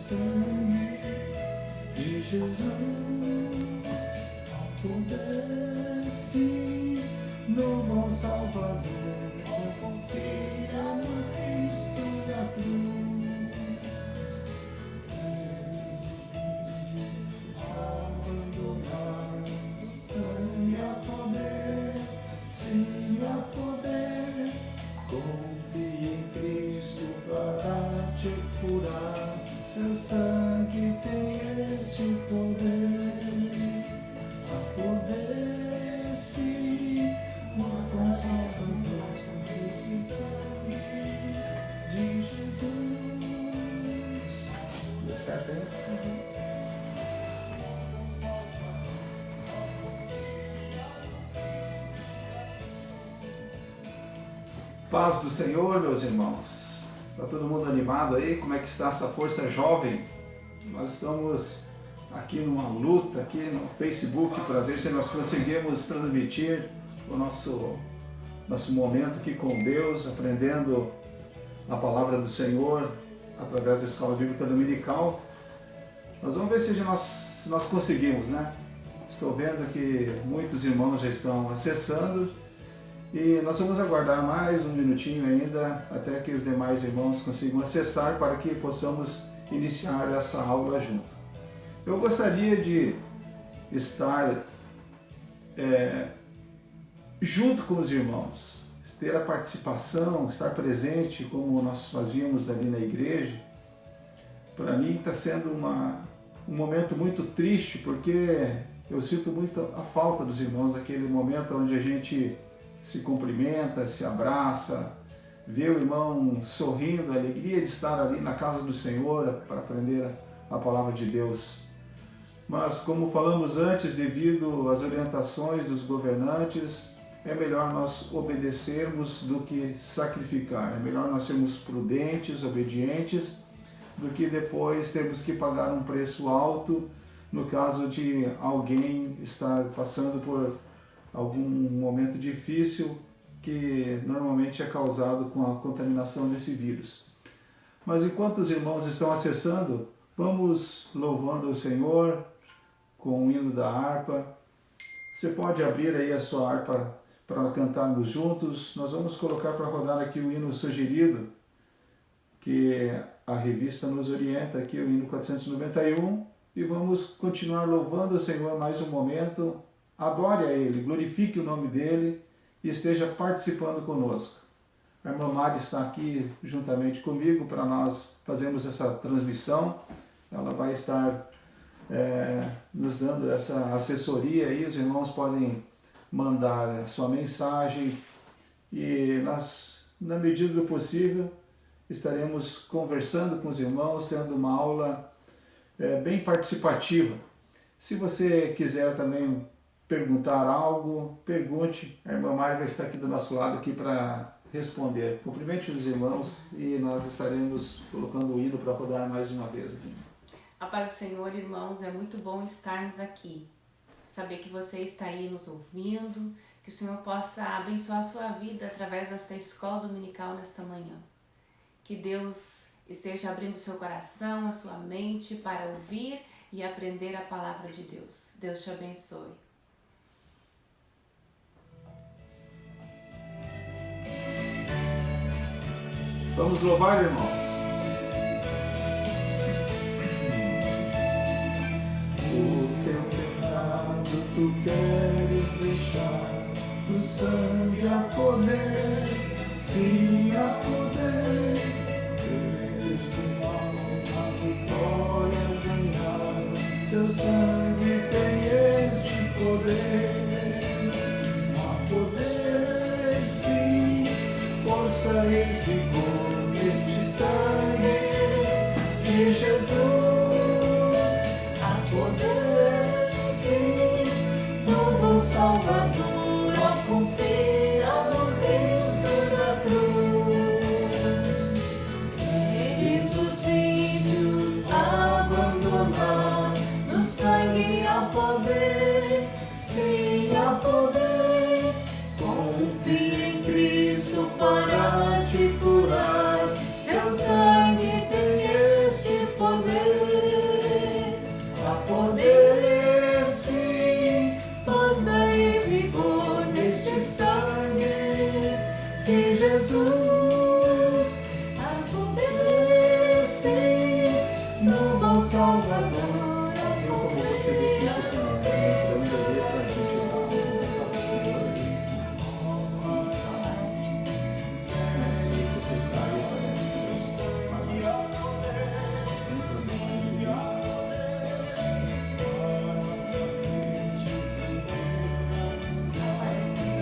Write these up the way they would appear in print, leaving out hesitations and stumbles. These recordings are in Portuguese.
sangue de Jesus, pudesse no bom Salvador, confia no Cristo da cruz. Abandonar o sangue a poder, sim a poder, confie em Cristo para te curar. Seu sangue tem este poder, a poder sim, com Salvador, de Jesus. Deu certo aí? Paz do Senhor, meus irmãos. Está todo mundo animado aí? Como é que está essa força jovem? Nós estamos aqui numa luta aqui no Facebook para ver se nós conseguimos transmitir o nosso momento aqui com Deus, aprendendo a palavra do Senhor através da Escola Bíblica Dominical. Nós vamos ver se nós conseguimos, né? Estou vendo que muitos irmãos já estão acessando. E nós vamos aguardar mais um minutinho ainda até que os demais irmãos consigam acessar para que possamos iniciar essa aula junto. Eu gostaria de estar junto com os irmãos, ter a participação, estar presente como nós fazíamos ali na igreja. Para mim está sendo um momento muito triste, porque eu sinto muito a falta dos irmãos, aquele momento onde a gente se cumprimenta, se abraça, vê o irmão sorrindo, a alegria de estar ali na casa do Senhor para aprender a palavra de Deus. Mas, como falamos antes, devido às orientações dos governantes, é melhor nós obedecermos do que sacrificar. É melhor nós sermos prudentes, obedientes, do que depois termos que pagar um preço alto no caso de alguém estar passando por algum momento difícil que normalmente é causado com a contaminação desse vírus. Mas enquanto os irmãos estão acessando, vamos louvando o Senhor com o hino da harpa. Você pode abrir aí a sua harpa para cantarmos juntos. Nós vamos colocar para rodar aqui o hino sugerido, que a revista nos orienta aqui, o hino 491, e vamos continuar louvando o Senhor mais um momento. Adore a Ele, glorifique o nome dEle e esteja participando conosco. A irmã Mari está aqui juntamente comigo para nós fazermos essa transmissão. Ela vai estar nos dando essa assessoria aí. Os irmãos podem mandar a sua mensagem e nós, na medida do possível, estaremos conversando com os irmãos, tendo uma aula bem participativa. Se você quiser também perguntar algo, pergunte. A irmã Mari vai estar aqui do nosso lado aqui para responder. Cumprimente os irmãos e nós estaremos colocando o hino para rodar mais uma vez aqui. A paz do Senhor, irmãos, é muito bom estarmos aqui. Saber que você está aí nos ouvindo, que o Senhor possa abençoar a sua vida através desta escola dominical nesta manhã. Que Deus esteja abrindo seu coração, a sua mente para ouvir e aprender a palavra de Deus. Deus te abençoe. Vamos louvar, irmãos. O teu pecado tu queres deixar, do sangue a poder, sim a poder. Queres do mal a vitória ganhar, seu sangue tem este poder. A poder, sim, força e vigor neste sangue de Jesus. A poder, sim, no bom Salvador, ó, confia no Cristo da cruz. Eles os vícios abandonar, no sangue a poder, sim a poder. Confia em Cristo para te curar, seu sangue tem este poder. poder sim, força e vigor neste sangue de Jesus. Há poder sim, no bom Salvador. Eu, como você repita entrando a letra, a gente não sei se você está aí, parece que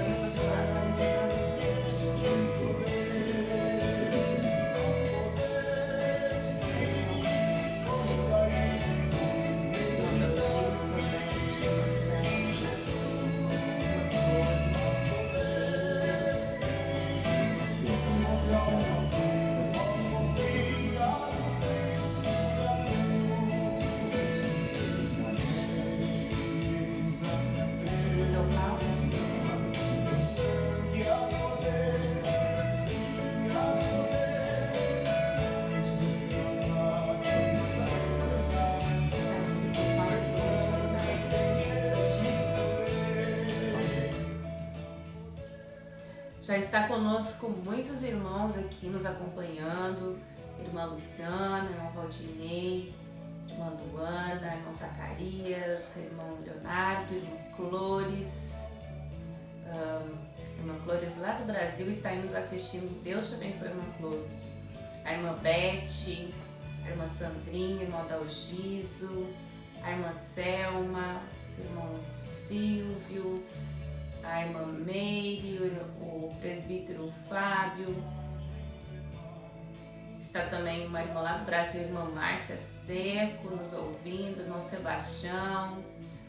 Já está conosco muitos irmãos aqui nos acompanhando, irmã Luciana, irmão Valdinei, irmã Luana, irmão Zacarias, irmão Leonardo, irmã Clores. Irmã Clores lá do Brasil está aí nos assistindo. Deus te abençoe, irmã Clores. A irmã Beth, a irmã Sandrinha, irmão Dalgiso, a irmã Selma, irmão Silvio, a irmã Meire, o presbítero Fábio. Está também uma irmã lá do Brasil, a irmã Márcia Seco, nos ouvindo, o irmão Sebastião,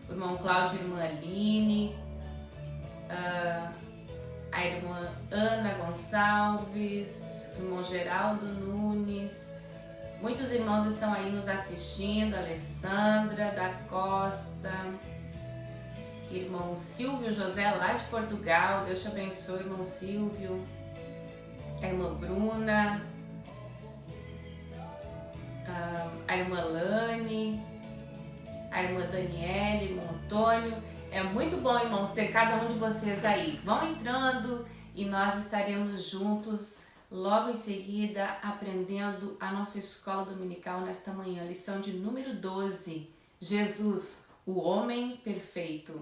o irmão Cláudio e a irmã Aline, a irmã Ana Gonçalves, o irmão Geraldo Nunes. Muitos irmãos estão aí nos assistindo, Alessandra da Costa, irmão Silvio José lá de Portugal, Deus te abençoe, irmão Silvio, a irmã Bruna, a irmã Lane, a irmã Daniele, irmão Antônio. É muito bom, irmãos, ter cada um de vocês aí. Vão entrando e nós estaremos juntos logo em seguida aprendendo a nossa escola dominical nesta manhã, lição de número 12, Jesus, o homem perfeito.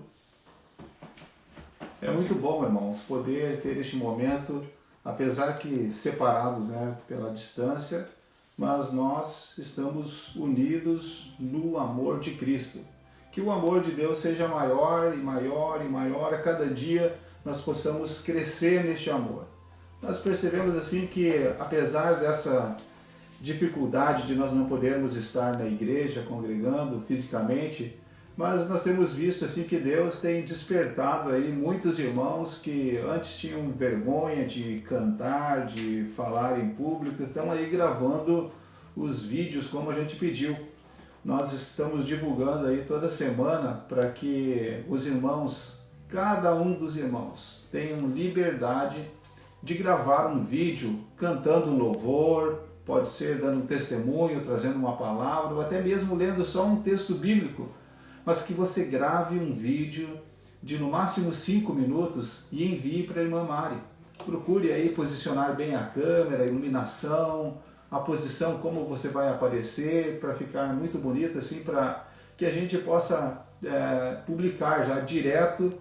É muito bom, irmãos, poder ter este momento, apesar que separados, né, pela distância, mas nós estamos unidos no amor de Cristo. Que o amor de Deus seja maior e maior e maior, a cada dia nós possamos crescer neste amor. Nós percebemos assim que, apesar dessa dificuldade de nós não podermos estar na igreja, congregando fisicamente, mas nós temos visto assim que Deus tem despertado aí muitos irmãos que antes tinham vergonha de cantar, de falar em público, estão aí gravando os vídeos como a gente pediu. Nós estamos divulgando aí toda semana para que os irmãos, cada um dos irmãos, tenham liberdade de gravar um vídeo cantando um louvor, pode ser dando um testemunho, trazendo uma palavra, ou até mesmo lendo só um texto bíblico, mas que você grave um vídeo de no máximo 5 minutos e envie para a irmã Mari. Procure aí posicionar bem a câmera, a iluminação, a posição como você vai aparecer, para ficar muito bonito, assim, para que a gente possa publicar já direto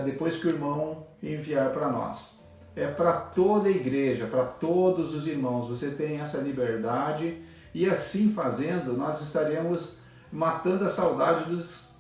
depois que o irmão enviar para nós. É para toda a igreja, para todos os irmãos, você tem essa liberdade e assim fazendo nós estaremos matando a saudade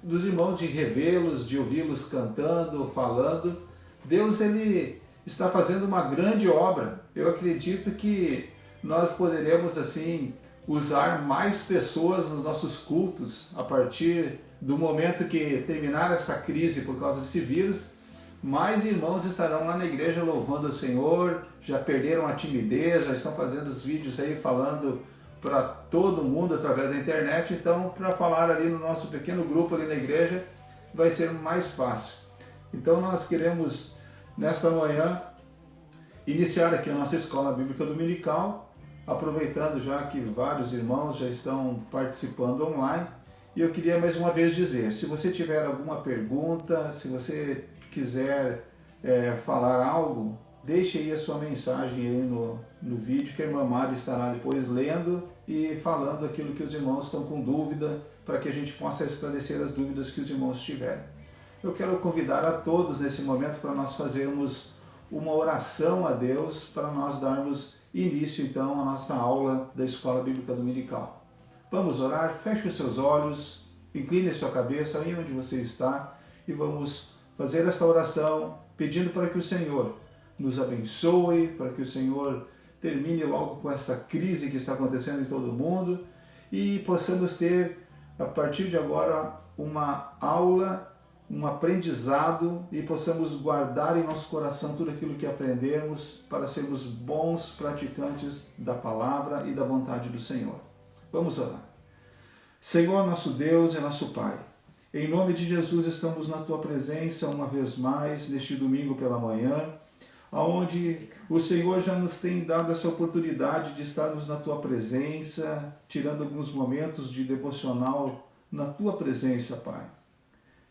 dos irmãos, de revê-los, de ouvi-los cantando, falando. Deus, ele está fazendo uma grande obra. Eu acredito que nós poderemos assim usar mais pessoas nos nossos cultos a partir do momento que terminar essa crise por causa desse vírus. Mais irmãos estarão lá na igreja louvando o Senhor, já perderam a timidez, já estão fazendo os vídeos aí falando para todo mundo através da internet. Então, para falar ali no nosso pequeno grupo ali na igreja, vai ser mais fácil. Então, nós queremos, nesta manhã, iniciar aqui a nossa escola bíblica dominical, aproveitando já que vários irmãos já estão participando online, e eu queria mais uma vez dizer, se você tiver alguma pergunta, se você quiser falar algo, deixe aí a sua mensagem aí no vídeo, que a irmã Mari estará depois lendo e falando aquilo que os irmãos estão com dúvida, para que a gente possa esclarecer as dúvidas que os irmãos tiverem. Eu quero convidar a todos nesse momento para nós fazermos uma oração a Deus, para nós darmos início então à nossa aula da Escola Bíblica Dominical. Vamos orar? Feche os seus olhos, incline a sua cabeça aí onde você está e vamos fazer esta oração pedindo para que o Senhor nos abençoe, para que o Senhor termine logo com essa crise que está acontecendo em todo o mundo e possamos ter, a partir de agora, uma aula, um aprendizado e possamos guardar em nosso coração tudo aquilo que aprendemos para sermos bons praticantes da palavra e da vontade do Senhor. Vamos orar. Senhor, nosso Deus e nosso Pai, em nome de Jesus estamos na Tua presença uma vez mais neste domingo pela manhã, onde o Senhor já nos tem dado essa oportunidade de estarmos na Tua presença, tirando alguns momentos de devocional na Tua presença, Pai.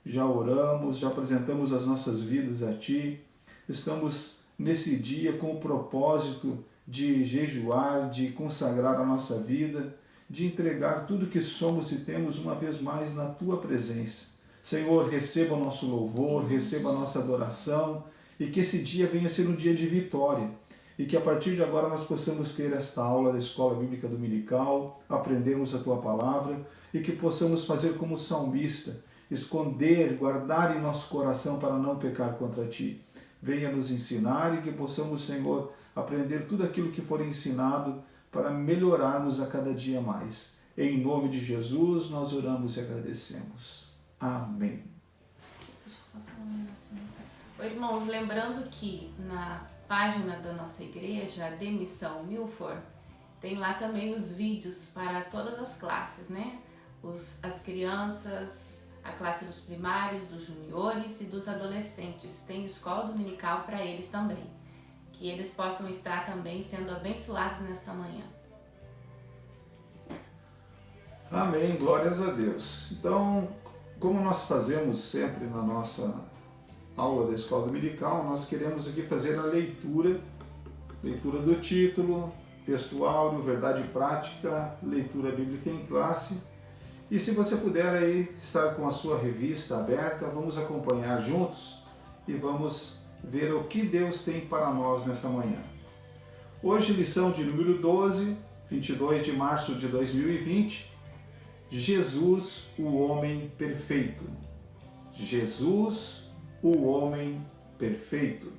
Já oramos, já apresentamos as nossas vidas a Ti, estamos nesse dia com o propósito de jejuar, de consagrar a nossa vida, de entregar tudo que somos e temos uma vez mais na Tua presença. Senhor, receba o nosso louvor, receba a nossa adoração e que esse dia venha a ser um dia de vitória e que a partir de agora nós possamos ter esta aula da Escola Bíblica Dominical, aprendermos a Tua palavra e que possamos fazer como salmista, esconder, guardar em nosso coração para não pecar contra Ti. Venha nos ensinar e que possamos, Senhor, aprender tudo aquilo que for ensinado para melhorarmos a cada dia mais. Em nome de Jesus, nós oramos e agradecemos. Amém. Deixa eu só falar um negocinho. Oi, irmãos, lembrando que na página da nossa igreja, a Demissão Milford, tem lá também os vídeos para todas as classes, né? As crianças, a classe dos primários, dos juniores e dos adolescentes. Tem escola dominical para eles também. Que eles possam estar também sendo abençoados nesta manhã. Amém, glórias a Deus. Então, como nós fazemos sempre na nossa aula da Escola Dominical, nós queremos aqui fazer a leitura do título, texto áureo, verdade prática, leitura bíblica em classe. E se você puder aí estar com a sua revista aberta, vamos acompanhar juntos e vamos ver o que Deus tem para nós nessa manhã. Hoje, lição de número 12, 22 de março de 2020, Jesus, o homem perfeito. Jesus, o homem perfeito.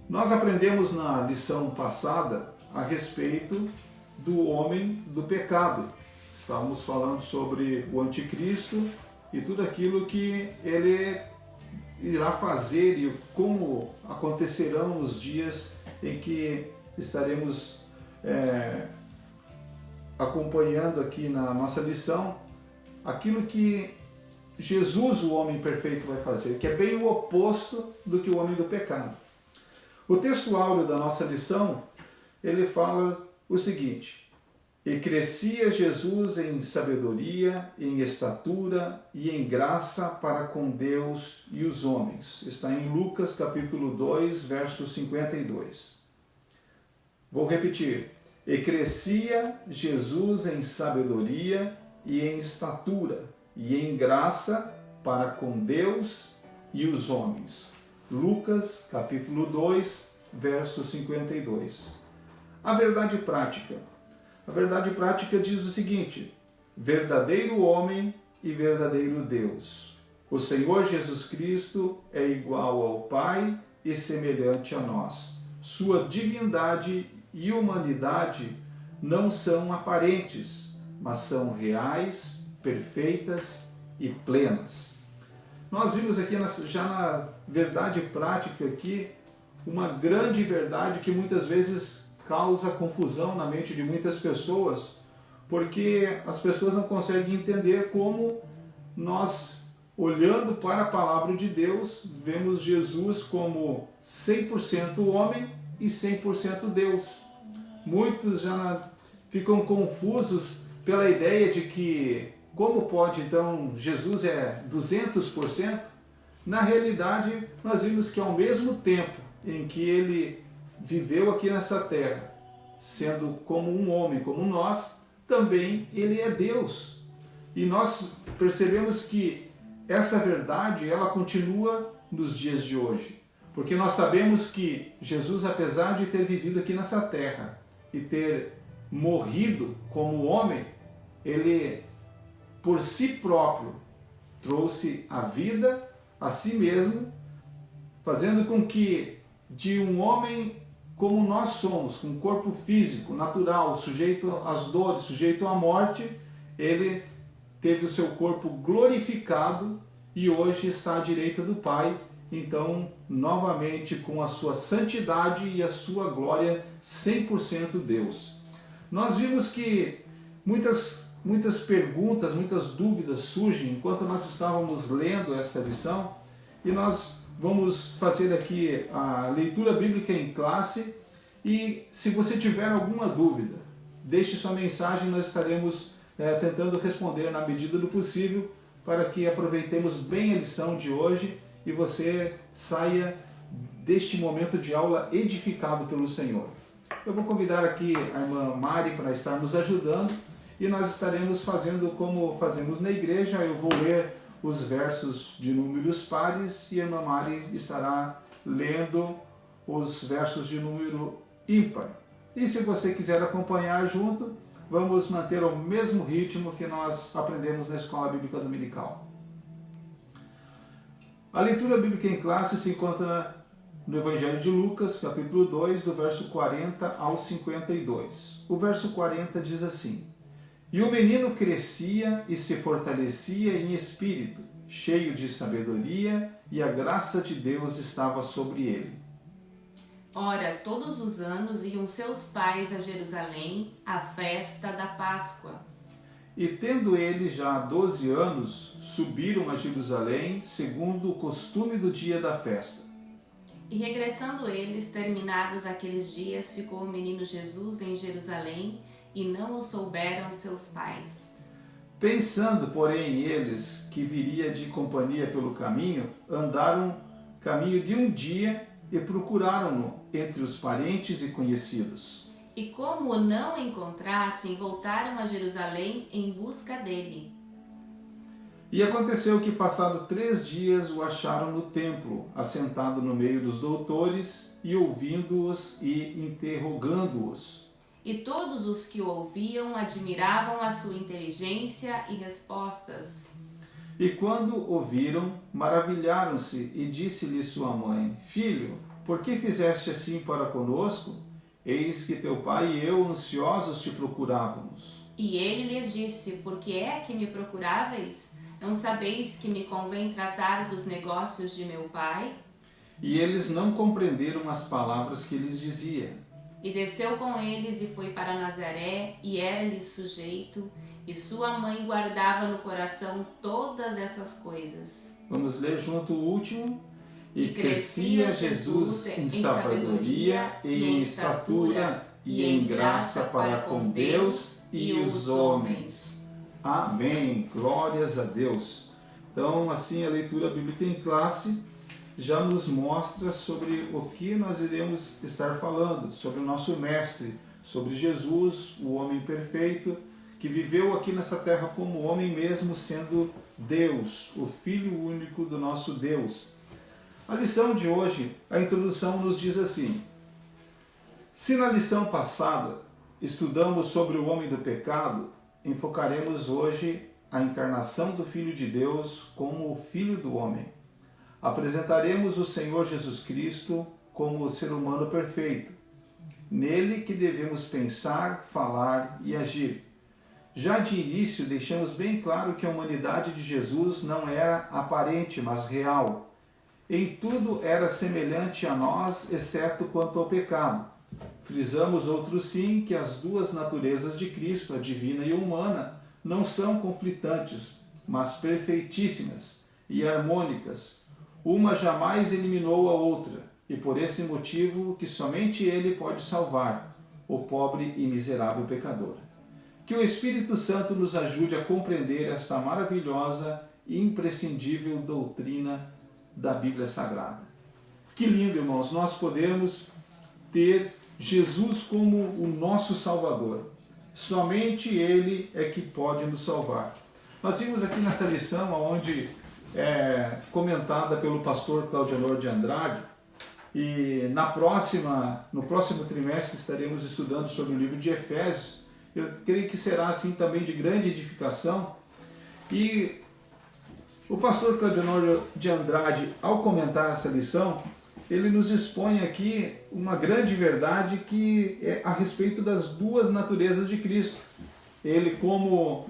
Nós aprendemos na lição passada a respeito do homem do pecado. Estávamos falando sobre o anticristo e tudo aquilo que ele irá fazer e como acontecerão os dias em que estaremos acompanhando aqui na nossa lição aquilo que Jesus, o homem perfeito, vai fazer, que é bem o oposto do que o homem do pecado. O texto áureo da nossa lição, ele fala o seguinte: e crescia Jesus em sabedoria, em estatura e em graça para com Deus e os homens. Está em Lucas capítulo 2, verso 52. Vou repetir. E crescia Jesus em sabedoria e em estatura e em graça para com Deus e os homens. Lucas capítulo 2, verso 52. A verdade prática. A verdade prática diz o seguinte: verdadeiro homem e verdadeiro Deus. O Senhor Jesus Cristo é igual ao Pai e semelhante a nós. Sua divindade e humanidade não são aparentes, mas são reais, perfeitas e plenas. Nós vimos aqui já na verdade prática aqui uma grande verdade que muitas vezes causa confusão na mente de muitas pessoas, porque as pessoas não conseguem entender como nós, olhando para a palavra de Deus, vemos Jesus como 100% homem e 100% Deus. muitos já ficam confusos pela ideia de que como pode então Jesus é 200%? Na realidade, nós vimos que ao mesmo tempo em que ele viveu aqui nessa terra, sendo como um homem, como nós, também ele é Deus. E nós percebemos que essa verdade, ela continua nos dias de hoje. Porque nós sabemos que Jesus, apesar de ter vivido aqui nessa terra e ter morrido como homem, ele, por si próprio, trouxe a vida a si mesmo, fazendo com que de um homem como nós somos, com um corpo físico, natural, sujeito às dores, sujeito à morte, ele teve o seu corpo glorificado e hoje está à direita do Pai, então, novamente, com a sua santidade e a sua glória, 100% Deus. Nós vimos que muitas perguntas, muitas dúvidas surgem enquanto nós estávamos lendo essa lição, e nós vamos fazer aqui a leitura bíblica em classe, e se você tiver alguma dúvida, deixe sua mensagem, nós estaremos tentando responder na medida do possível, para que aproveitemos bem a lição de hoje e você saia deste momento de aula edificado pelo Senhor. Eu vou convidar aqui a irmã Mari para estar nos ajudando, e nós estaremos fazendo como fazemos na igreja. Eu vou ler os versos de números pares e a irmã Mari estará lendo os versos de número ímpar. E se você quiser acompanhar junto, vamos manter o mesmo ritmo que nós aprendemos na Escola Bíblica Dominical. A leitura bíblica em classe se encontra no Evangelho de Lucas, capítulo 2, do verso 40 ao 52. O verso 40 diz assim: E o menino crescia e se fortalecia em espírito, cheio de sabedoria, e a graça de Deus estava sobre ele. Ora, todos os anos iam seus pais a Jerusalém, à festa da Páscoa. E tendo eles já 12 anos, subiram a Jerusalém, segundo o costume do dia da festa. E regressando eles, terminados aqueles dias, ficou o menino Jesus em Jerusalém, e não o souberam seus pais. Pensando, porém, eles que viria de companhia pelo caminho, andaram caminho de um dia e procuraram-no entre os parentes e conhecidos. E como o não encontrassem, voltaram a Jerusalém em busca dele. E aconteceu que, passado 3 dias, o acharam no templo, assentado no meio dos doutores, e ouvindo-os e interrogando-os. E todos os que o ouviam admiravam a sua inteligência e respostas. E quando ouviram, maravilharam-se, e disse-lhe sua mãe: Filho, por que fizeste assim para conosco? Eis que teu pai e eu, ansiosos, te procurávamos. E ele lhes disse: Por que é que me procuráveis? Não sabeis que me convém tratar dos negócios de meu pai? E eles não compreenderam as palavras que lhes dizia. E desceu com eles e foi para Nazaré, e era-lhe sujeito, e sua mãe guardava no coração todas essas coisas. Vamos ler junto o último. E crescia Jesus em sabedoria e em estatura e em graça para com Deus e os homens. Amém. Glórias a Deus. Então, assim, a leitura bíblica em classe já nos mostra sobre o que nós iremos estar falando, sobre o nosso mestre, sobre Jesus, o homem perfeito, que viveu aqui nessa terra como homem mesmo sendo Deus, o Filho único do nosso Deus. A lição de hoje, a introdução nos diz assim: se na lição passada estudamos sobre o homem do pecado, enfocaremos hoje a encarnação do Filho de Deus como o Filho do homem. Apresentaremos o Senhor Jesus Cristo como o ser humano perfeito, nele que devemos pensar, falar e agir. Já de início deixamos bem claro que a humanidade de Jesus não era aparente, mas real. Em tudo era semelhante a nós, exceto quanto ao pecado. Frisamos outro sim que as duas naturezas de Cristo, a divina e a humana, não são conflitantes, mas perfeitíssimas e harmônicas. Uma jamais eliminou a outra, e por esse motivo que somente Ele pode salvar. o pobre e miserável pecador. Que o Espírito Santo nos ajude a compreender esta maravilhosa e imprescindível doutrina da Bíblia Sagrada. Que lindo, irmãos, nós podermos ter Jesus como o nosso Salvador. Somente Ele é que pode nos salvar. Nós vimos aqui nessa lição, onde comentada pelo pastor Claudianor de Andrade, e no próximo trimestre estaremos estudando sobre o livro de Efésios. Eu creio que será assim também de grande edificação. E o pastor Claudianor de Andrade, ao comentar essa lição, ele nos expõe aqui uma grande verdade que é a respeito das duas naturezas de Cristo. Ele, como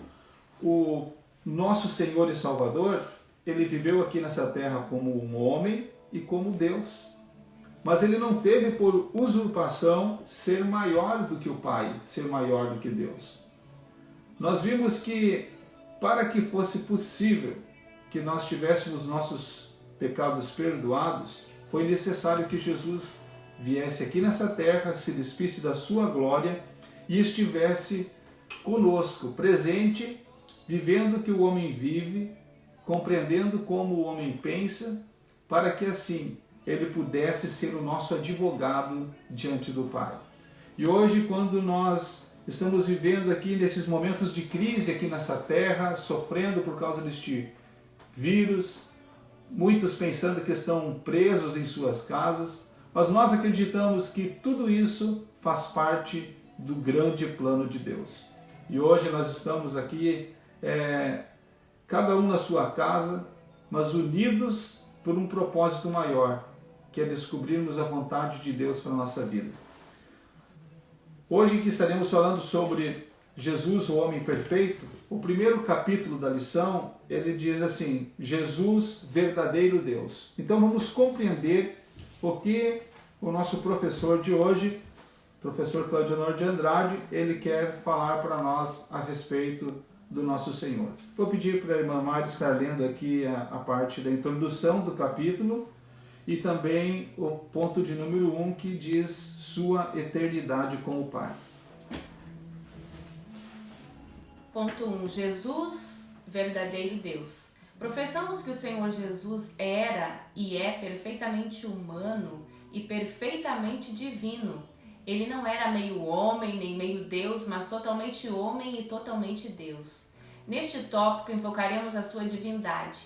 o nosso Senhor e Salvador, ele viveu aqui nessa terra como um homem e como Deus. Mas ele não teve por usurpação ser maior do que o Pai, ser maior do que Deus. Nós vimos que para que fosse possível que nós tivéssemos nossos pecados perdoados, foi necessário que Jesus viesse aqui nessa terra, se despisse da sua glória e estivesse conosco, presente, vivendo o que o homem vive, compreendendo como o homem pensa, para que assim ele pudesse ser o nosso advogado diante do Pai. E hoje, quando nós estamos vivendo aqui nesses momentos de crise aqui nessa terra, sofrendo por causa deste vírus, muitos pensando que estão presos em suas casas, mas nós acreditamos que tudo isso faz parte do grande plano de Deus. E hoje nós estamos aqui, cada um na sua casa, mas unidos por um propósito maior, que é descobrirmos a vontade de Deus para a nossa vida. Hoje que estaremos falando sobre Jesus, o homem perfeito, o primeiro capítulo da lição, ele diz assim: Jesus, verdadeiro Deus. Então vamos compreender o que o nosso professor de hoje, professor Claudianor de Andrade, ele quer falar para nós a respeito do nosso Senhor. Vou pedir para a irmã Mari estar lendo aqui a parte da introdução do capítulo e também o ponto de número 1, que diz sua eternidade com o Pai. Ponto 1. Jesus, verdadeiro Deus. Professamos que o Senhor Jesus era e é perfeitamente humano e perfeitamente divino. Ele não era meio homem nem meio Deus, mas totalmente homem e totalmente Deus. Neste tópico enfocaremos a sua divindade.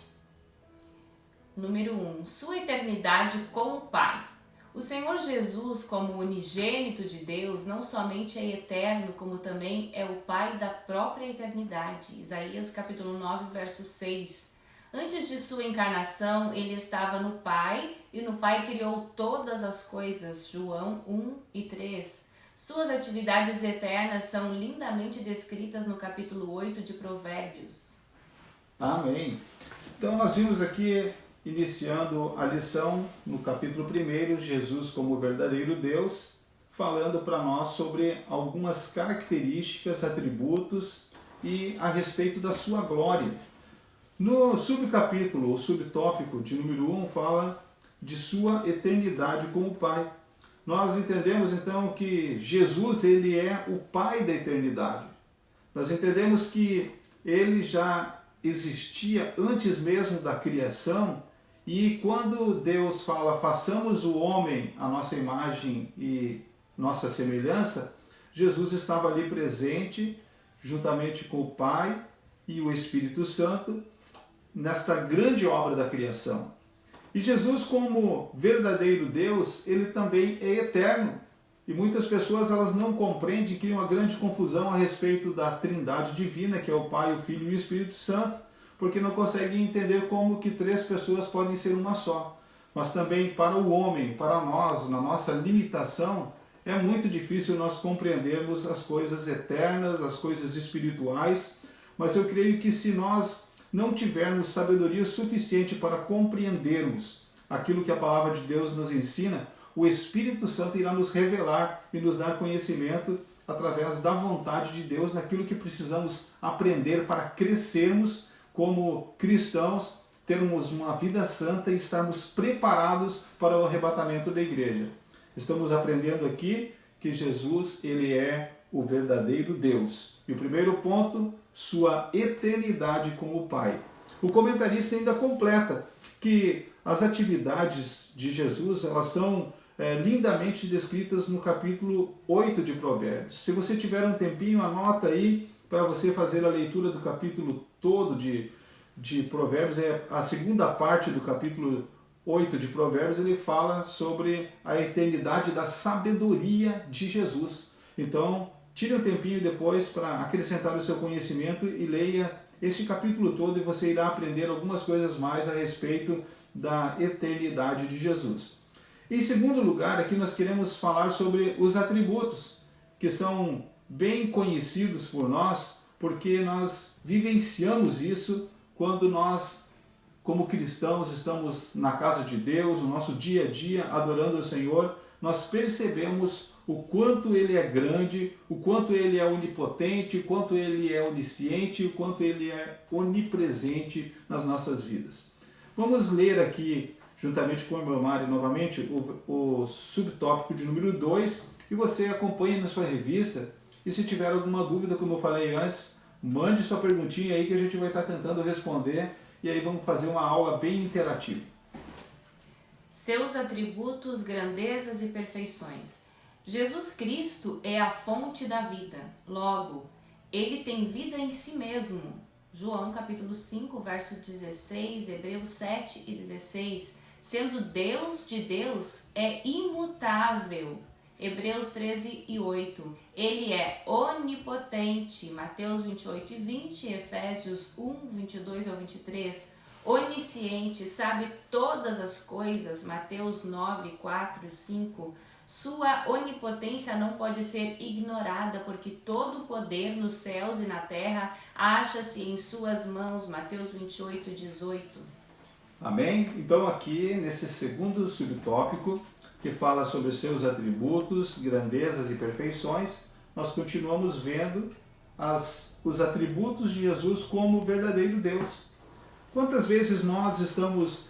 Número 1. Sua eternidade com o Pai. O Senhor Jesus, como unigênito de Deus, não somente é eterno, como também é o Pai da própria eternidade. Isaías capítulo 9, verso 6. Antes de sua encarnação, ele estava no Pai, e no Pai criou todas as coisas. João 1 e 3. Suas atividades eternas são lindamente descritas no capítulo 8 de Provérbios. Amém. Então nós vimos aqui, iniciando a lição no capítulo 1, Jesus como verdadeiro Deus, falando para nós sobre algumas características, atributos e a respeito da sua glória. No subcapítulo, ou subtópico de número 1, fala de sua eternidade com o Pai. Nós entendemos então que Jesus, ele é o Pai da eternidade. Nós entendemos que ele já existia antes mesmo da criação, e quando Deus fala, façamos o homem à nossa imagem e nossa semelhança, Jesus estava ali presente, juntamente com o Pai e o Espírito Santo, nesta grande obra da criação. E Jesus, como verdadeiro Deus, ele também é eterno. E muitas pessoas elas não compreendem, criam uma grande confusão a respeito da Trindade divina, que é o Pai, o Filho e o Espírito Santo, porque não conseguem entender como que três pessoas podem ser uma só. Mas também para o homem, para nós, na nossa limitação, é muito difícil nós compreendermos as coisas eternas, as coisas espirituais, mas eu creio que se nós não tivermos sabedoria suficiente para compreendermos aquilo que a palavra de Deus nos ensina, o Espírito Santo irá nos revelar e nos dar conhecimento através da vontade de Deus naquilo que precisamos aprender para crescermos como cristãos, termos uma vida santa e estarmos preparados para o arrebatamento da igreja. Estamos aprendendo aqui que Jesus ele é o verdadeiro Deus. E o primeiro ponto, sua eternidade com o Pai. O comentarista ainda completa que as atividades de Jesus elas são lindamente descritas no capítulo 8 de Provérbios. Se você tiver um tempinho, anota aí para você fazer a leitura do capítulo todo de Provérbios. É a segunda parte do capítulo 8 de Provérbios, ele fala sobre a eternidade da sabedoria de Jesus. Então, tire um tempinho depois para acrescentar o seu conhecimento e leia este capítulo todo e você irá aprender algumas coisas mais a respeito da eternidade de Jesus. Em segundo lugar, aqui nós queremos falar sobre os atributos, que são bem conhecidos por nós, porque nós vivenciamos isso quando nós, como cristãos, estamos na casa de Deus, no nosso dia a dia, adorando o Senhor, nós percebemos o quanto Ele é grande, o quanto Ele é onipotente, o quanto Ele é onisciente, o quanto Ele é onipresente nas nossas vidas. Vamos ler aqui, juntamente com o irmão Mário, novamente, o subtópico de número 2, e você acompanha na sua revista, e se tiver alguma dúvida, como eu falei antes, mande sua perguntinha aí que a gente vai estar tentando responder, e aí vamos fazer uma aula bem interativa. Seus atributos, grandezas e perfeições. Jesus Cristo é a fonte da vida. Logo, Ele tem vida em si mesmo. João capítulo 5, verso 16, Hebreus 7 e 16. Sendo Deus de Deus, é imutável. Hebreus 13 e 8. Ele é onipotente. Mateus 28 e 20, Efésios 1, 22 ao 23. Onisciente, sabe todas as coisas. Mateus 9, 4 e 5. Sua onipotência não pode ser ignorada, porque todo o poder nos céus e na terra acha-se em suas mãos. Mateus 28, 18. Amém? Então aqui, nesse segundo subtópico, que fala sobre os seus atributos, grandezas e perfeições, nós continuamos vendo os atributos de Jesus como verdadeiro Deus. Quantas vezes nós estamos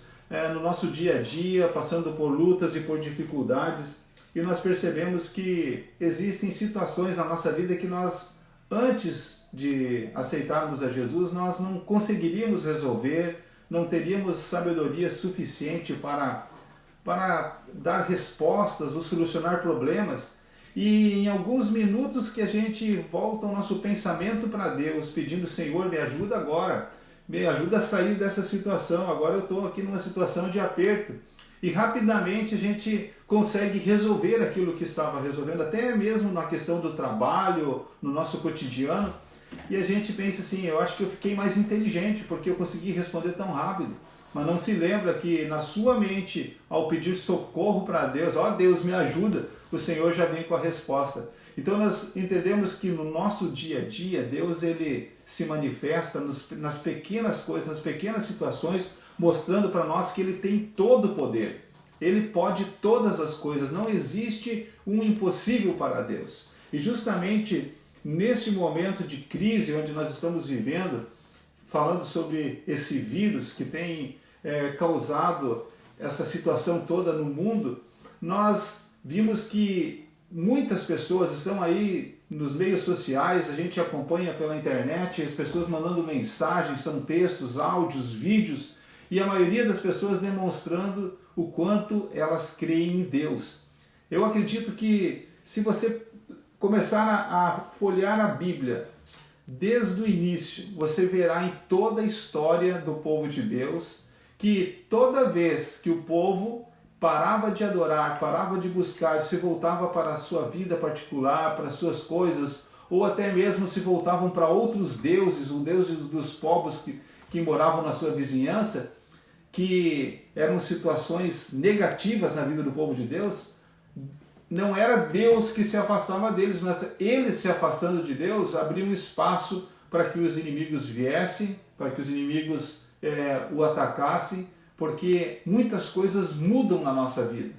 no nosso dia a dia passando por lutas e por dificuldades, e nós percebemos que existem situações na nossa vida que nós, antes de aceitarmos a Jesus, nós não conseguiríamos resolver, não teríamos sabedoria suficiente para dar respostas ou solucionar problemas. E em alguns minutos que a gente volta o nosso pensamento para Deus, pedindo: Senhor, me ajuda agora, me ajuda a sair dessa situação, agora eu estou aqui numa situação de aperto. E rapidamente a gente consegue resolver aquilo que estava resolvendo, até mesmo na questão do trabalho, no nosso cotidiano. E a gente pensa assim: eu acho que eu fiquei mais inteligente porque eu consegui responder tão rápido. Mas não se lembra que na sua mente, ao pedir socorro para Deus, ó Deus me ajuda, o Senhor já vem com a resposta. Então nós entendemos que no nosso dia a dia, Deus ele se manifesta nas pequenas coisas, nas pequenas situações, mostrando para nós que Ele tem todo o poder. Ele pode todas as coisas, não existe um impossível para Deus. E justamente neste momento de crise onde nós estamos vivendo, falando sobre esse vírus que tem causado essa situação toda no mundo, nós vimos que muitas pessoas estão aí nos meios sociais, a gente acompanha pela internet, as pessoas mandando mensagens, são textos, áudios, vídeos, e a maioria das pessoas demonstrando o quanto elas creem em Deus. Eu acredito que se você começar a folhear a Bíblia desde o início, você verá em toda a história do povo de Deus que toda vez que o povo parava de adorar, parava de buscar, se voltava para a sua vida particular, para as suas coisas, ou até mesmo se voltavam para outros deuses, o deus dos povos que moravam na sua vizinhança, que eram situações negativas na vida do povo de Deus, não era Deus que se afastava deles, mas eles se afastando de Deus abriam espaço para que os inimigos viessem, para que os inimigos o atacassem, porque muitas coisas mudam na nossa vida.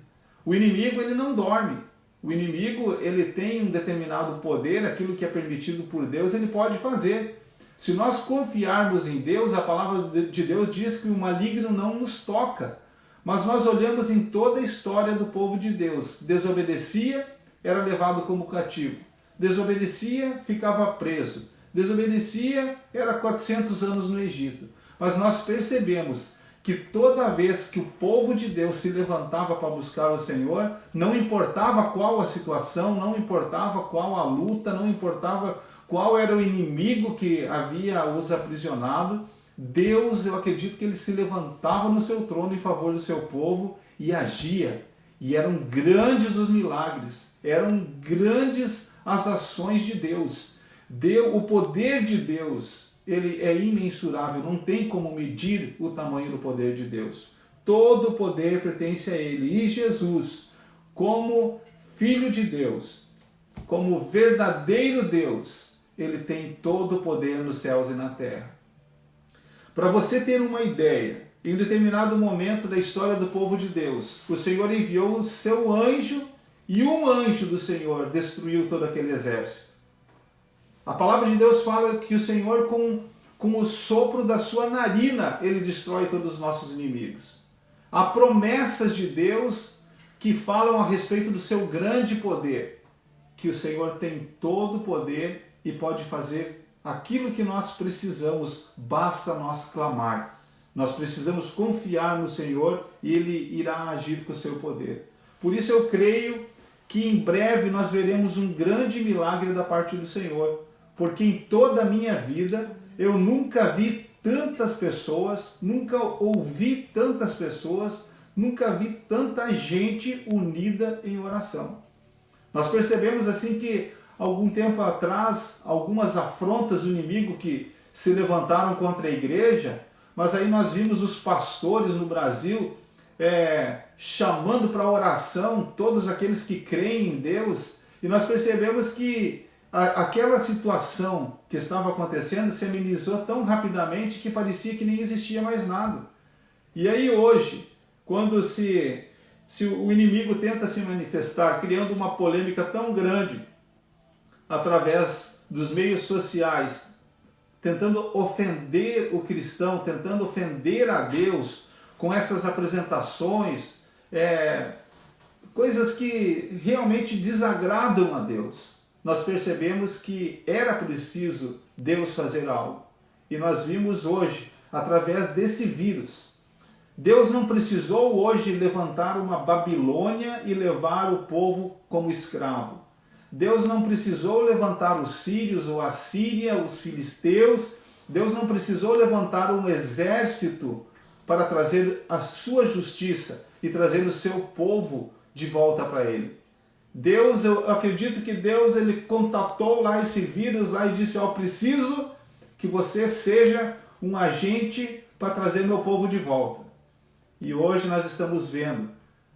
O inimigo ele não dorme. O inimigo ele tem um determinado poder, aquilo que é permitido por Deus ele pode fazer. Se nós confiarmos em Deus, a palavra de Deus diz que o maligno não nos toca. Mas nós olhamos em toda a história do povo de Deus. Desobedecia, era levado como cativo. Desobedecia, ficava preso. Desobedecia, era 400 anos no Egito. Mas nós percebemos que toda vez que o povo de Deus se levantava para buscar o Senhor, não importava qual a situação, não importava qual a luta, não importava qual era o inimigo que havia os aprisionado, Deus, eu acredito que ele se levantava no seu trono em favor do seu povo e agia. E eram grandes os milagres, eram grandes as ações de Deus. O poder de Deus, ele é imensurável, não tem como medir o tamanho do poder de Deus. Todo o poder pertence a ele. E Jesus, como Filho de Deus, como verdadeiro Deus, ele tem todo o poder nos céus e na terra. Para você ter uma ideia, em um determinado momento da história do povo de Deus, o Senhor enviou o seu anjo e um anjo do Senhor destruiu todo aquele exército. A palavra de Deus fala que o Senhor, com o sopro da sua narina, ele destrói todos os nossos inimigos. Há promessas de Deus que falam a respeito do seu grande poder, que o Senhor tem todo o poder e pode fazer aquilo que nós precisamos, basta nós clamar. Nós precisamos confiar no Senhor e Ele irá agir com o seu poder. Por isso eu creio que em breve nós veremos um grande milagre da parte do Senhor, porque em toda a minha vida eu nunca vi tantas pessoas, nunca ouvi tantas pessoas, nunca vi tanta gente unida em oração. Nós percebemos assim que algum tempo atrás, algumas afrontas do inimigo que se levantaram contra a igreja, mas aí nós vimos os pastores no Brasil chamando para oração todos aqueles que creem em Deus, e nós percebemos que aquela situação que estava acontecendo se amenizou tão rapidamente que parecia que nem existia mais nada. E aí hoje, quando se o inimigo tenta se manifestar, criando uma polêmica tão grande através dos meios sociais, tentando ofender o cristão, tentando ofender a Deus com essas apresentações, coisas que realmente desagradam a Deus, nós percebemos que era preciso Deus fazer algo. E nós vimos hoje, através desse vírus, Deus não precisou hoje levantar uma Babilônia e levar o povo como escravo. Deus não precisou levantar os sírios ou a Síria, os filisteus. Deus não precisou levantar um exército para trazer a sua justiça e trazer o seu povo de volta para ele. Deus, eu acredito que Deus ele contatou lá esse vírus lá e disse, preciso que você seja um agente para trazer meu povo de volta. E hoje nós estamos vendo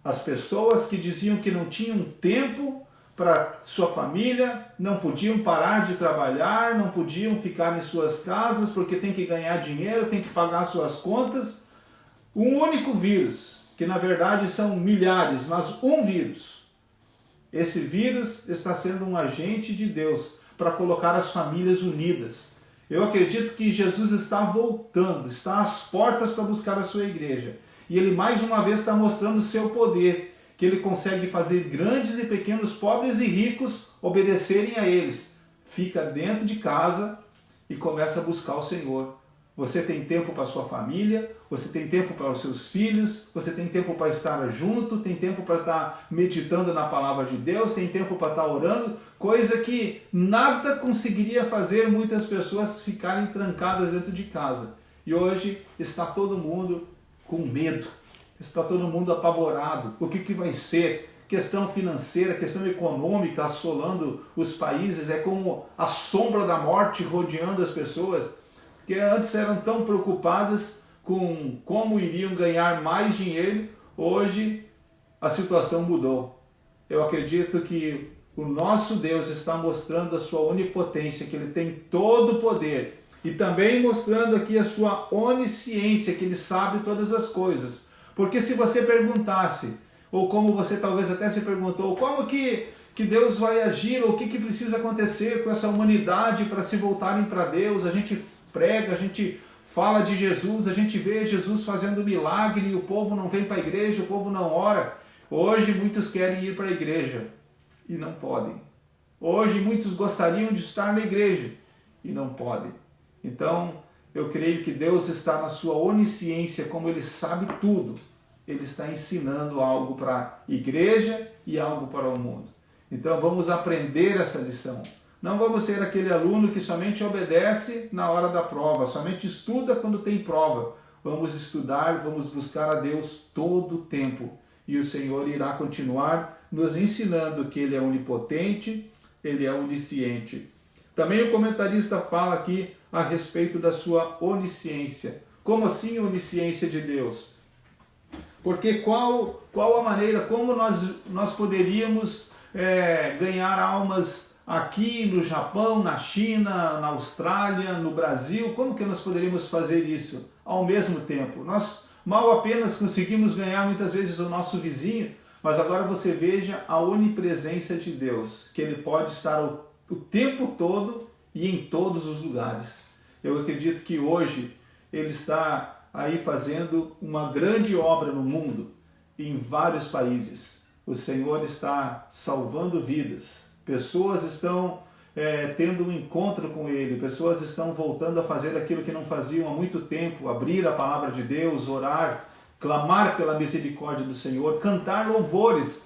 as pessoas que diziam que não tinham tempo para sua família, não podiam parar de trabalhar, não podiam ficar em suas casas porque tem que ganhar dinheiro, tem que pagar suas contas. Um único vírus, que na verdade são milhares, mas um vírus. Esse vírus está sendo um agente de Deus para colocar as famílias unidas. Eu acredito que Jesus está voltando, está às portas para buscar a sua igreja. E ele mais uma vez está mostrando o seu poder, que ele consegue fazer grandes e pequenos, pobres e ricos obedecerem a eles. Fica dentro de casa e começa a buscar o Senhor. Você tem tempo para a sua família, você tem tempo para os seus filhos, você tem tempo para estar junto, tem tempo para estar meditando na palavra de Deus, tem tempo para estar orando, coisa que nada conseguiria fazer muitas pessoas ficarem trancadas dentro de casa. E hoje está todo mundo com medo, está todo mundo apavorado. O que vai ser? Questão financeira, questão econômica assolando os países, é como a sombra da morte rodeando as pessoas, que antes eram tão preocupadas com como iriam ganhar mais dinheiro, hoje a situação mudou. Eu acredito que o nosso Deus está mostrando a sua onipotência, que Ele tem todo o poder, e também mostrando aqui a sua onisciência, que Ele sabe todas as coisas. Porque se você perguntasse, ou como você talvez até se perguntou, como que Deus vai agir, ou o que precisa acontecer com essa humanidade para se voltarem para Deus, a gente prega, a gente fala de Jesus, a gente vê Jesus fazendo milagre e o povo não vem para a igreja, o povo não ora. Hoje muitos querem ir para a igreja e não podem. Hoje muitos gostariam de estar na igreja e não podem. Então, eu creio que Deus está na sua onisciência, como Ele sabe tudo. Ele está ensinando algo para a igreja e algo para o mundo. Então, vamos aprender essa lição. Não vamos ser aquele aluno que somente obedece na hora da prova, somente estuda quando tem prova. Vamos estudar, vamos buscar a Deus todo o tempo. E o Senhor irá continuar nos ensinando que Ele é onipotente, Ele é onisciente. Também o comentarista fala aqui a respeito da sua onisciência. Como assim a onisciência de Deus? Porque qual a maneira, como nós poderíamos ganhar almas aqui no Japão, na China, na Austrália, no Brasil? Como que nós poderíamos fazer isso ao mesmo tempo? Nós mal apenas conseguimos ganhar muitas vezes o nosso vizinho, mas agora você veja a onipresença de Deus, que Ele pode estar o tempo todo e em todos os lugares. Eu acredito que hoje Ele está aí fazendo uma grande obra no mundo, em vários países. O Senhor está salvando vidas. Pessoas estão tendo um encontro com Ele. Pessoas estão voltando a fazer aquilo que não faziam há muito tempo. Abrir a palavra de Deus, orar, clamar pela misericórdia do Senhor, cantar louvores.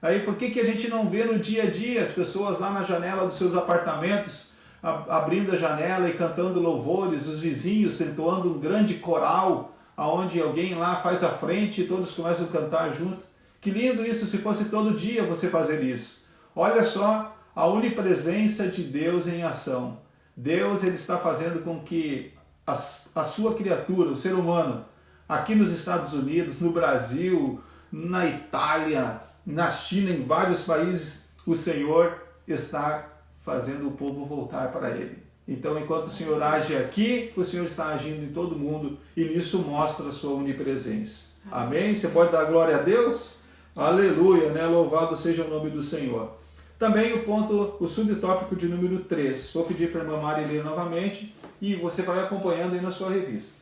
Aí por que a gente não vê no dia a dia as pessoas lá na janela dos seus apartamentos, abrindo a janela e cantando louvores, os vizinhos entoando um grande coral, aonde alguém lá faz a frente e todos começam a cantar junto? Que lindo isso, se fosse todo dia você fazer isso. Olha só a onipresença de Deus em ação. Deus, Ele está fazendo com que a sua criatura, o ser humano, aqui nos Estados Unidos, no Brasil, na Itália, na China, em vários países, o Senhor está fazendo o povo voltar para Ele. Então, enquanto o Senhor age aqui, o Senhor está agindo em todo mundo e nisso mostra a sua onipresença. Amém? Você pode dar glória a Deus? Aleluia, né? Louvado seja o nome do Senhor. Também o subtópico de número 3. Vou pedir para a irmã Mari ler novamente e você vai acompanhando aí na sua revista.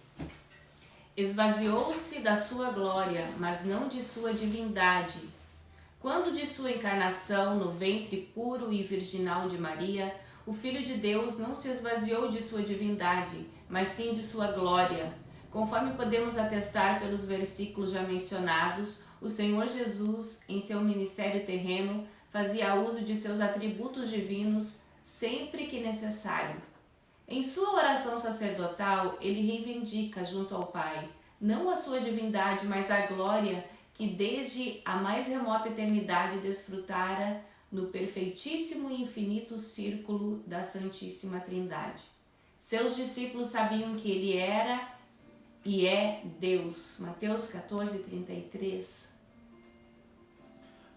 Esvaziou-se da sua glória, mas não de sua divindade. Quando de sua encarnação no ventre puro e virginal de Maria, o Filho de Deus não se esvaziou de sua divindade, mas sim de sua glória. Conforme podemos atestar pelos versículos já mencionados, o Senhor Jesus, em seu ministério terreno, fazia uso de seus atributos divinos sempre que necessário. Em sua oração sacerdotal, ele reivindica junto ao Pai, não a sua divindade, mas a glória que desde a mais remota eternidade desfrutara no perfeitíssimo e infinito círculo da Santíssima Trindade. Seus discípulos sabiam que ele era e é Deus. Mateus 14:33.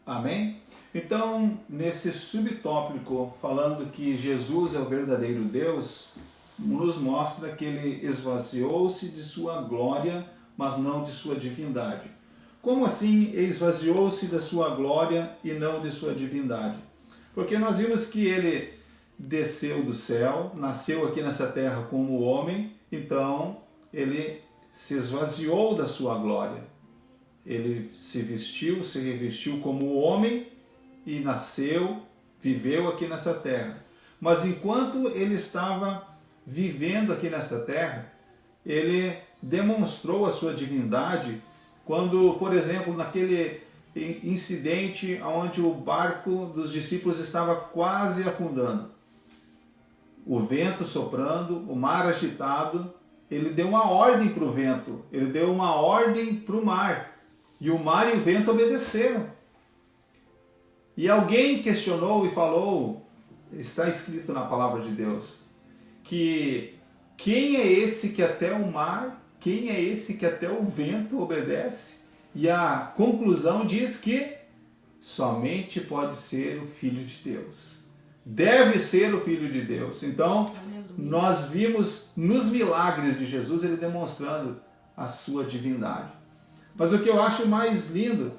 Amém? Então, nesse subtópico, falando que Jesus é o verdadeiro Deus, nos mostra que ele esvaziou-se de sua glória, mas não de sua divindade. Como assim esvaziou-se da sua glória e não de sua divindade? Porque nós vimos que ele desceu do céu, nasceu aqui nessa terra como homem, então ele se esvaziou da sua glória. Ele se revestiu como homem e nasceu, viveu aqui nessa terra. Mas enquanto ele estava vivendo aqui nessa terra, ele demonstrou a sua divindade quando, por exemplo, naquele incidente onde o barco dos discípulos estava quase afundando. O vento soprando, o mar agitado, ele deu uma ordem para o vento, ele deu uma ordem para o mar. E o mar e o vento obedeceram. E alguém questionou e falou, está escrito na palavra de Deus, que quem é esse que até o mar, quem é esse que até o vento obedece? E a conclusão diz que somente pode ser o Filho de Deus. Deve ser o Filho de Deus. Então, nós vimos nos milagres de Jesus ele demonstrando a sua divindade. Mas o que eu acho mais lindo,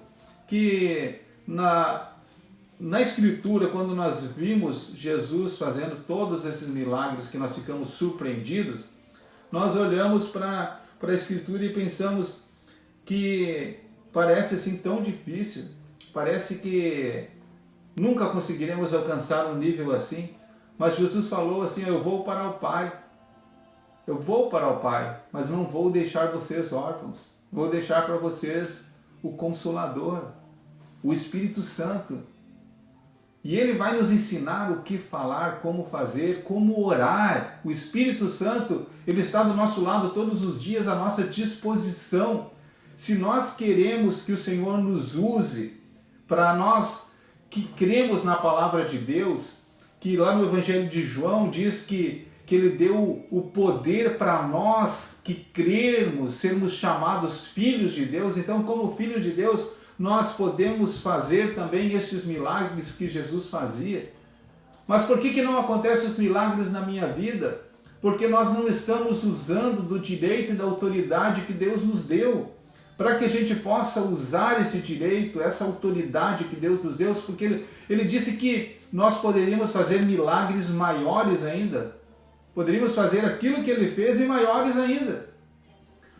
que na Escritura, quando nós vimos Jesus fazendo todos esses milagres que nós ficamos surpreendidos, nós olhamos para a Escritura e pensamos que parece assim tão difícil, parece que Nunca conseguiremos alcançar um nível assim. Mas Jesus falou assim, eu vou para o Pai. Eu vou para o Pai, mas não vou deixar vocês órfãos. Vou deixar para vocês o Consolador, o Espírito Santo. E Ele vai nos ensinar o que falar, como fazer, como orar. O Espírito Santo, Ele está do nosso lado todos os dias, à nossa disposição. Se nós queremos que o Senhor nos use, para nós que cremos na palavra de Deus, que lá no Evangelho de João diz que Ele deu o poder para nós que crermos, sermos chamados filhos de Deus. Então, como filhos de Deus, nós podemos fazer também esses milagres que Jesus fazia. Mas por que não acontecem os milagres na minha vida? Porque nós não estamos usando do direito e da autoridade que Deus nos deu. Para que a gente possa usar esse direito, essa autoridade que Deus nos deu, porque Ele disse que nós poderíamos fazer milagres maiores ainda. Poderíamos fazer aquilo que Ele fez e maiores ainda.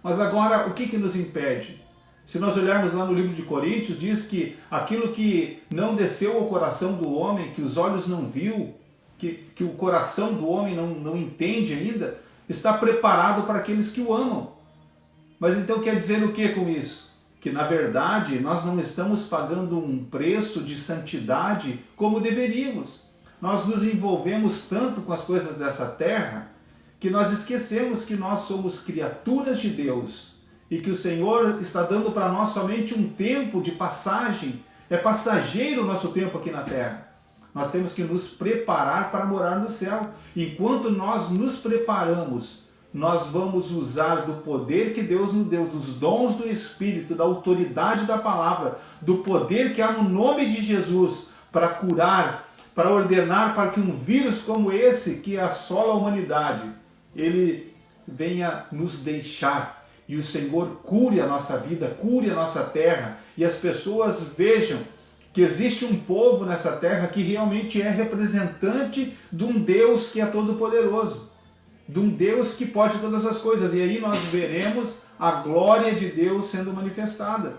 Mas agora, o que nos impede? Se nós olharmos lá no livro de Coríntios, diz que aquilo que não desceu ao coração do homem, que os olhos não viu, que o coração do homem não entende ainda, está preparado para aqueles que o amam. Mas então quer dizer o que com isso? Que na verdade nós não estamos pagando um preço de santidade como deveríamos. Nós nos envolvemos tanto com as coisas dessa terra que nós esquecemos que nós somos criaturas de Deus e que o Senhor está dando para nós somente um tempo de passagem. É passageiro o nosso tempo aqui na terra. Nós temos que nos preparar para morar no céu. Enquanto nós nos preparamos, nós vamos usar do poder que Deus nos deu, dos dons do Espírito, da autoridade da palavra, do poder que há no nome de Jesus para curar, para ordenar para que um vírus como esse que assola a humanidade, ele venha nos deixar e o Senhor cure a nossa vida, cure a nossa terra e as pessoas vejam que existe um povo nessa terra que realmente é representante de um Deus que é todo-poderoso, de um Deus que pode todas as coisas. E aí nós veremos a glória de Deus sendo manifestada.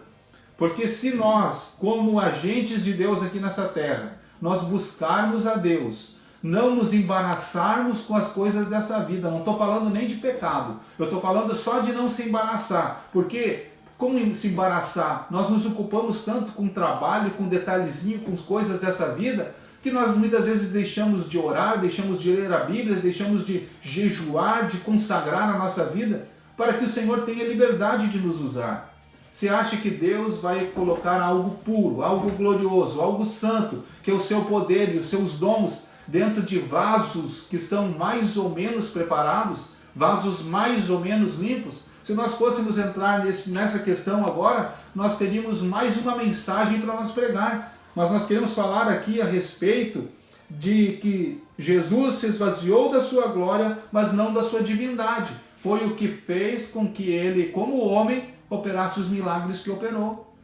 Porque se nós, como agentes de Deus aqui nessa terra, nós buscarmos a Deus, não nos embaraçarmos com as coisas dessa vida, não estou falando nem de pecado, eu estou falando só de não se embaraçar. Porque como se embaraçar? Nós nos ocupamos tanto com trabalho, com detalhezinho, com as coisas dessa vida, que nós muitas vezes deixamos de orar, deixamos de ler a Bíblia, deixamos de jejuar, de consagrar a nossa vida, para que o Senhor tenha liberdade de nos usar. Você acha que Deus vai colocar algo puro, algo glorioso, algo santo, que é o seu poder e os seus dons, dentro de vasos que estão mais ou menos preparados, vasos mais ou menos limpos? Se nós fôssemos entrar nessa questão agora, nós teríamos mais uma mensagem para nós pregar. Mas nós queremos falar aqui a respeito de que Jesus se esvaziou da sua glória, mas não da sua divindade. Foi o que fez com que ele, como homem, operasse os milagres que operou.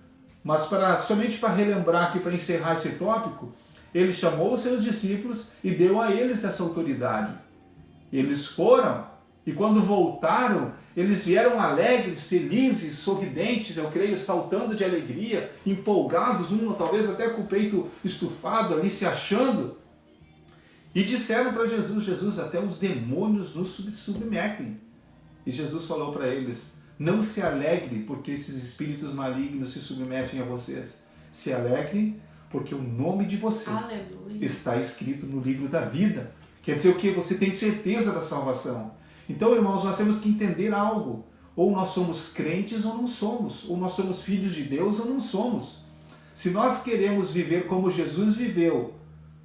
Mas somente para relembrar aqui, para encerrar esse tópico, ele chamou os seus discípulos e deu a eles essa autoridade. Eles foram, e quando voltaram, eles vieram alegres, felizes, sorridentes, eu creio, saltando de alegria, empolgados, talvez até com o peito estufado ali, se achando. E disseram para Jesus: Jesus, até os demônios nos submetem. E Jesus falou para eles: não se alegre porque esses espíritos malignos se submetem a vocês. Se alegre porque o nome de vocês está escrito no livro da vida. Quer dizer o quê? Você tem certeza da salvação. Então, irmãos, nós temos que entender algo. Ou nós somos crentes ou não somos. Ou nós somos filhos de Deus ou não somos. Se nós queremos viver como Jesus viveu,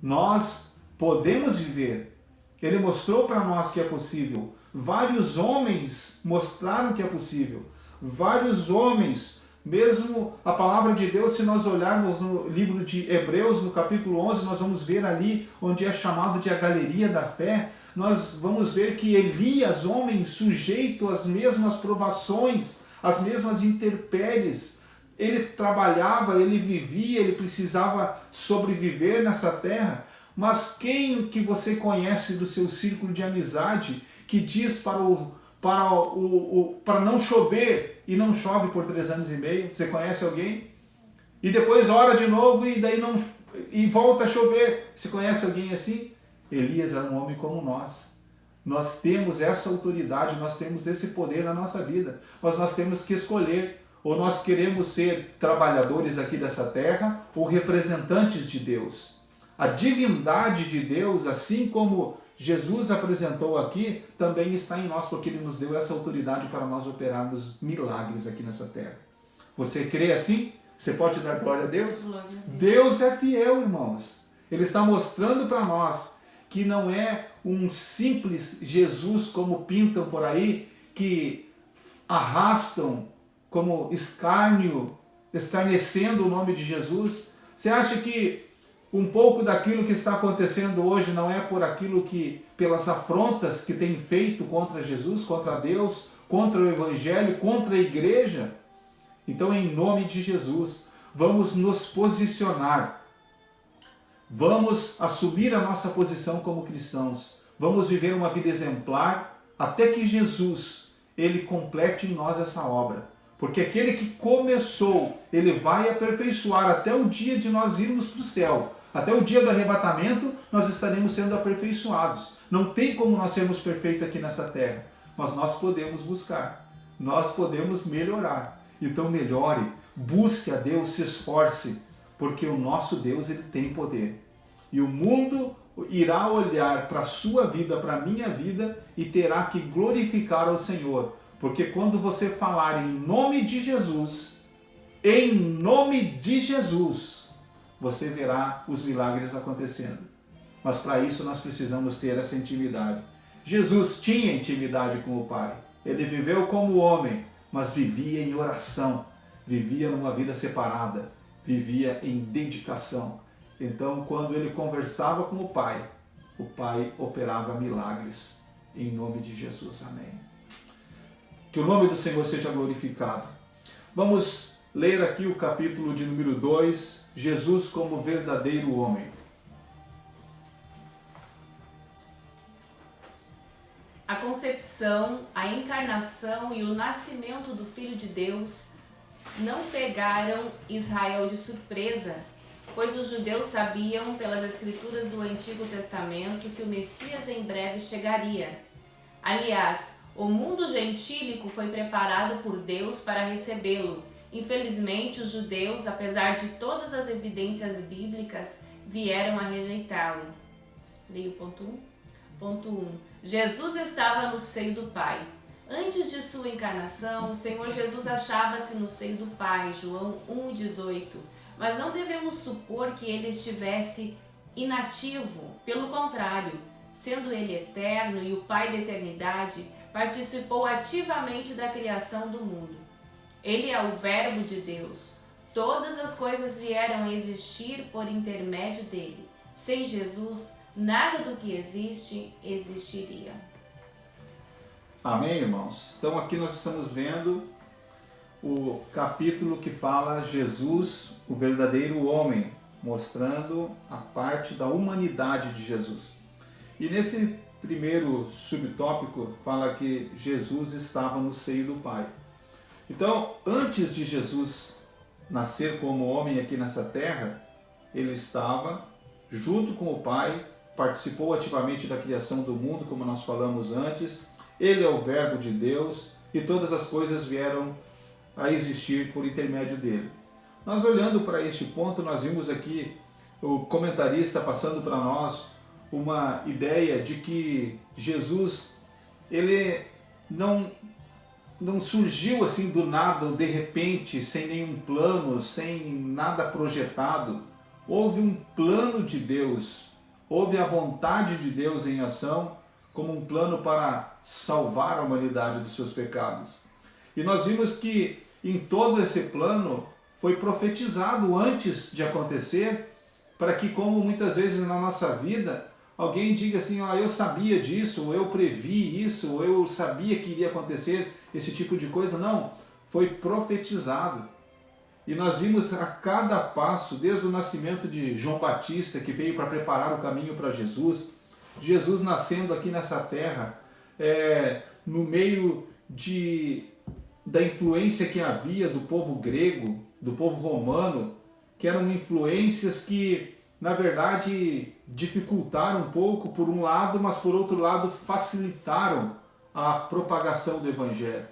nós podemos viver. Ele mostrou para nós que é possível. Vários homens mostraram que é possível. Vários homens, mesmo a palavra de Deus, se nós olharmos no livro de Hebreus, no capítulo 11, nós vamos ver ali onde é chamado de a galeria da fé. Nós vamos ver que Elias, homem sujeito às mesmas provações, às mesmas intempéries, ele trabalhava, ele vivia, ele precisava sobreviver nessa terra. Mas quem que você conhece do seu círculo de amizade que diz para não chover e não chove por 3 anos e meio? Você conhece alguém? E depois ora de novo e daí e volta a chover. Você conhece alguém assim? Elias era um homem como nós. Nós temos essa autoridade, nós temos esse poder na nossa vida, mas nós temos que escolher, ou nós queremos ser trabalhadores aqui dessa terra, ou representantes de Deus. A divindade de Deus, assim como Jesus apresentou aqui, também está em nós, porque Ele nos deu essa autoridade para nós operarmos milagres aqui nessa terra. Você crê assim? Você pode dar glória a Deus? Glória a Deus. Deus é fiel, irmãos. Ele está mostrando para nós que não é um simples Jesus como pintam por aí, que arrastam como escárnio, escarnecendo o nome de Jesus. Você acha que um pouco daquilo que está acontecendo hoje não é por aquilo que, pelas afrontas que tem feito contra Jesus, contra Deus, contra o Evangelho, contra a igreja? Então, em nome de Jesus, vamos nos posicionar. Vamos assumir a nossa posição como cristãos. Vamos viver uma vida exemplar até que Jesus, Ele complete em nós essa obra. Porque aquele que começou, Ele vai aperfeiçoar até o dia de nós irmos para o céu. Até o dia do arrebatamento, nós estaremos sendo aperfeiçoados. Não tem como nós sermos perfeitos aqui nessa terra. Mas nós podemos buscar. Nós podemos melhorar. Então melhore, busque a Deus, se esforce. Porque o nosso Deus, Ele tem poder. E o mundo irá olhar para a sua vida, para a minha vida, e terá que glorificar ao Senhor. Porque quando você falar em nome de Jesus, você verá os milagres acontecendo. Mas para isso nós precisamos ter essa intimidade. Jesus tinha intimidade com o Pai. Ele viveu como homem, mas vivia em oração, vivia numa vida separada, vivia em dedicação. Então, quando ele conversava com o Pai operava milagres. Em nome de Jesus, amém. Que o nome do Senhor seja glorificado. Vamos ler aqui o capítulo de número 2, Jesus como verdadeiro homem. A concepção, a encarnação e o nascimento do Filho de Deus não pegaram Israel de surpresa, pois os judeus sabiam pelas escrituras do Antigo Testamento que o Messias em breve chegaria. Aliás, o mundo gentílico foi preparado por Deus para recebê-lo. Infelizmente, os judeus, apesar de todas as evidências bíblicas, vieram a rejeitá-lo. Leia o ponto 1. Ponto 1. Jesus estava no seio do Pai. Antes de sua encarnação, o Senhor Jesus achava-se no seio do Pai, João 1,18. Mas não devemos supor que ele estivesse inativo. Pelo contrário, sendo ele eterno e o Pai da eternidade, participou ativamente da criação do mundo. Ele é o Verbo de Deus. Todas as coisas vieram a existir por intermédio dele. Sem Jesus, nada do que existe existiria. Amém, irmãos? Então aqui nós estamos vendo o capítulo que fala Jesus, o verdadeiro homem, mostrando a parte da humanidade de Jesus. E nesse primeiro subtópico fala que Jesus estava no seio do Pai. Então, antes de Jesus nascer como homem aqui nessa terra, ele estava junto com o Pai, participou ativamente da criação do mundo, como nós falamos antes. Ele é o Verbo de Deus e todas as coisas vieram a existir por intermédio dele. Nós olhando para este ponto, nós vimos aqui o comentarista passando para nós uma ideia de que Jesus, ele não surgiu assim do nada, de repente, sem nenhum plano, sem nada projetado. Houve um plano de Deus, houve a vontade de Deus em ação, como um plano para salvar a humanidade dos seus pecados. E nós vimos que em todo esse plano foi profetizado antes de acontecer, para que, como muitas vezes na nossa vida, alguém diga assim, eu sabia disso, ou eu previ isso, ou eu sabia que iria acontecer esse tipo de coisa. Não, foi profetizado. E nós vimos a cada passo, desde o nascimento de João Batista, que veio para preparar o caminho para Jesus, Jesus nascendo aqui nessa terra, no meio da influência que havia do povo grego, do povo romano, que eram influências que na verdade, dificultaram um pouco por um lado, mas por outro lado facilitaram a propagação do Evangelho.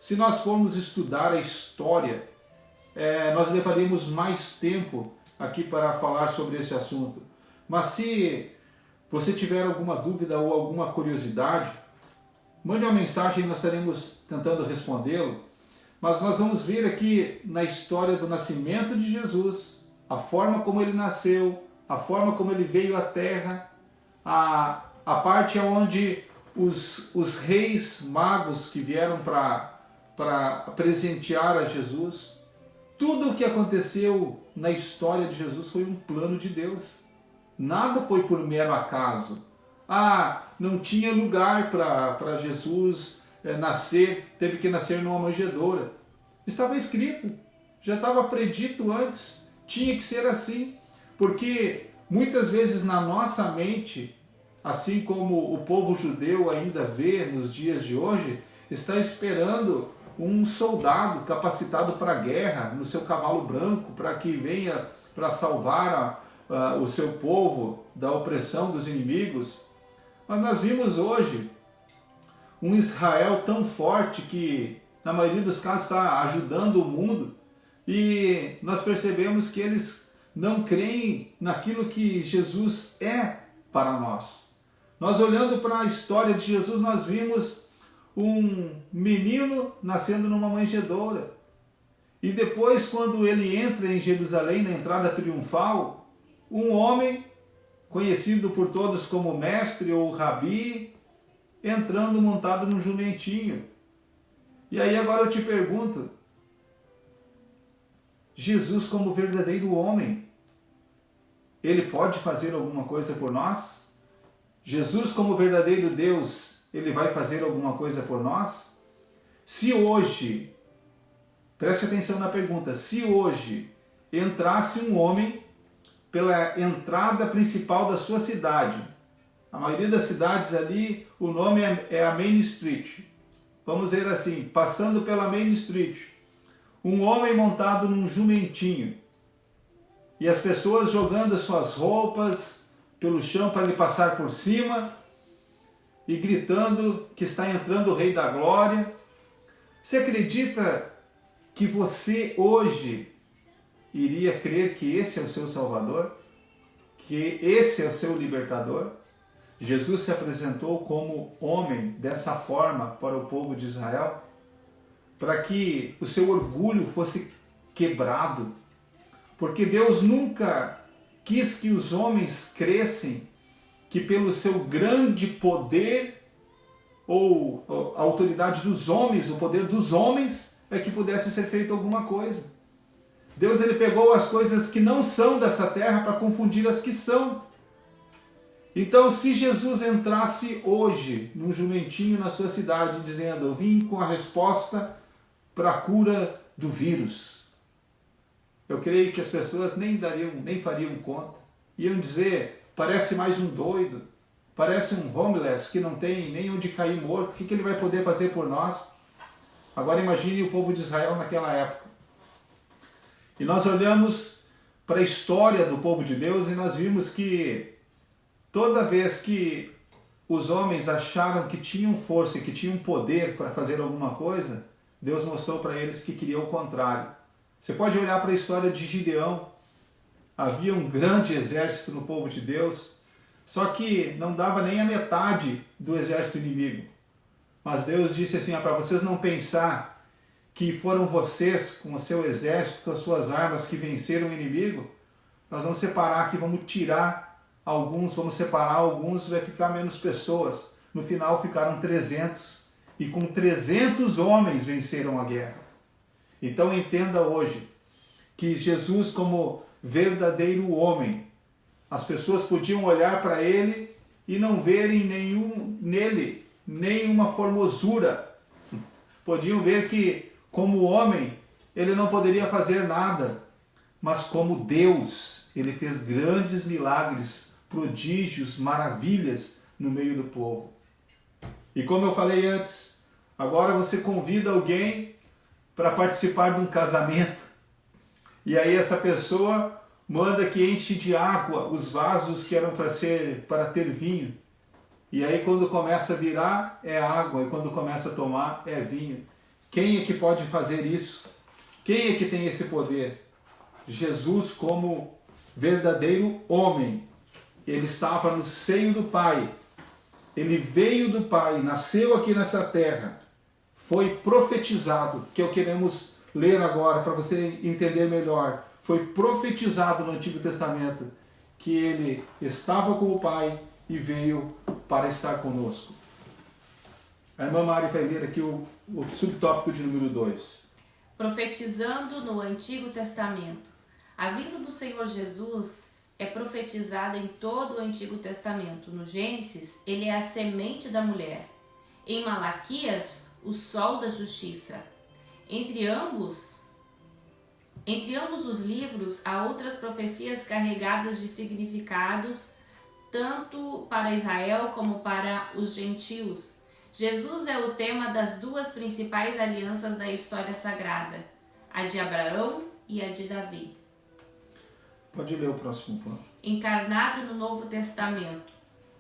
Se nós formos estudar a história, nós levaríamos mais tempo aqui para falar sobre esse assunto. Mas se você tiver alguma dúvida ou alguma curiosidade, mande uma mensagem e nós estaremos tentando respondê-lo. Mas nós vamos ver aqui na história do nascimento de Jesus, a forma como ele nasceu, a forma como ele veio à Terra, a parte onde os reis magos que vieram para presentear a Jesus, tudo o que aconteceu na história de Jesus foi um plano de Deus. Nada foi por mero acaso. Não tinha lugar para Jesus nascer, teve que nascer numa manjedoura. Estava escrito, já estava predito antes, tinha que ser assim, porque muitas vezes na nossa mente, assim como o povo judeu ainda vê nos dias de hoje, está esperando um soldado capacitado para a guerra, no seu cavalo branco, para que venha para salvar o seu povo da opressão dos inimigos. Mas nós vimos hoje um Israel tão forte que, na maioria dos casos, está ajudando o mundo, e nós percebemos que eles não creem naquilo que Jesus é para nós. Nós, olhando para a história de Jesus, nós vimos um menino nascendo numa manjedoura. E depois, quando ele entra em Jerusalém, na entrada triunfal, um homem, conhecido por todos como mestre ou rabi, entrando montado num jumentinho. E aí agora eu te pergunto, Jesus como verdadeiro homem, ele pode fazer alguma coisa por nós? Jesus como verdadeiro Deus, ele vai fazer alguma coisa por nós? Se hoje, preste atenção na pergunta, se hoje entrasse um homem pela entrada principal da sua cidade, a maioria das cidades ali, o nome é a Main Street, vamos ver assim, passando pela Main Street, um homem montado num jumentinho, e as pessoas jogando suas roupas pelo chão para ele passar por cima, e gritando que está entrando o Rei da Glória. Você acredita que você hoje iria crer que esse é o seu Salvador? Que esse é o seu libertador? Jesus se apresentou como homem dessa forma para o povo de Israel, para que o seu orgulho fosse quebrado, porque Deus nunca quis que os homens crescem que pelo seu grande poder ou a autoridade dos homens, o poder dos homens, é que pudesse ser feito alguma coisa. Deus, ele pegou as coisas que não são dessa terra para confundir as que são. Então, se Jesus entrasse hoje num jumentinho na sua cidade dizendo, eu vim com a resposta para a cura do vírus, eu creio que as pessoas nem fariam conta. Iam dizer, parece mais um doido, parece um homeless que não tem nem onde cair morto, o que ele vai poder fazer por nós? Agora imagine o povo de Israel naquela época. E nós olhamos para a história do povo de Deus e nós vimos que toda vez que os homens acharam que tinham força e que tinham poder para fazer alguma coisa, Deus mostrou para eles que queria o contrário. Você pode olhar para a história de Gideão. Havia um grande exército no povo de Deus, só que não dava nem a metade do exército inimigo. Mas Deus disse assim, para vocês não pensar que foram vocês com o seu exército, com as suas armas que venceram o inimigo, nós vamos separar aqui, vamos tirar alguns, vamos separar alguns, vai ficar menos pessoas. No final ficaram 300, e com 300 homens venceram a guerra. Então entenda hoje que Jesus como verdadeiro homem, as pessoas podiam olhar para ele e não verem nele nenhuma formosura. Podiam ver que como homem ele não poderia fazer nada, mas como Deus ele fez grandes milagres, prodígios, maravilhas no meio do povo. E como eu falei antes, agora você convida alguém para participar de um casamento. E aí essa pessoa manda que enche de água os vasos que eram para ter vinho. E aí quando começa a virar é água, e quando começa a tomar é vinho. Quem é que pode fazer isso? Quem é que tem esse poder? Jesus, como verdadeiro homem, ele estava no seio do Pai. Ele veio do Pai, nasceu aqui nessa terra, foi profetizado, que é o que queremos ler agora para você entender melhor. Foi profetizado no Antigo Testamento que ele estava com o Pai e veio para estar conosco. A irmã Mari vai ler aqui o subtópico de número 2. Profetizando no Antigo Testamento. A vinda do Senhor Jesus é profetizada em todo o Antigo Testamento. No Gênesis, ele é a semente da mulher. Em Malaquias, o sol da justiça. Entre ambos os livros, há outras profecias carregadas de significados, tanto para Israel como para os gentios. Jesus é o tema das duas principais alianças da história sagrada, a de Abraão e a de Davi. Pode ler o próximo ponto. Encarnado no Novo Testamento,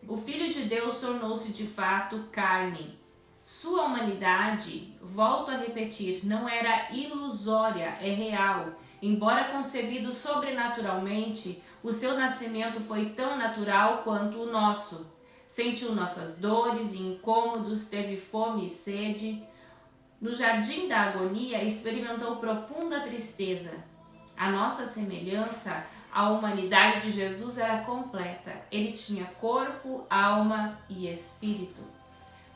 o Filho de Deus tornou-se de fato carne. Sua humanidade, volto a repetir, não era ilusória, é real. Embora concebido sobrenaturalmente, o seu nascimento foi tão natural quanto o nosso. Sentiu nossas dores e incômodos, teve fome e sede. No jardim da agonia, experimentou profunda tristeza. A nossa semelhança à humanidade de Jesus era completa. Ele tinha corpo, alma e espírito.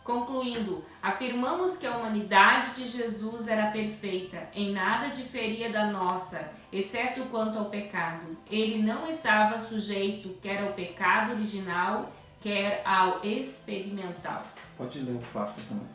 Concluindo, afirmamos que a humanidade de Jesus era perfeita, em nada diferia da nossa, exceto quanto ao pecado. Ele não estava sujeito quer ao pecado original, quer ao experimental. Pode ler o 4 também.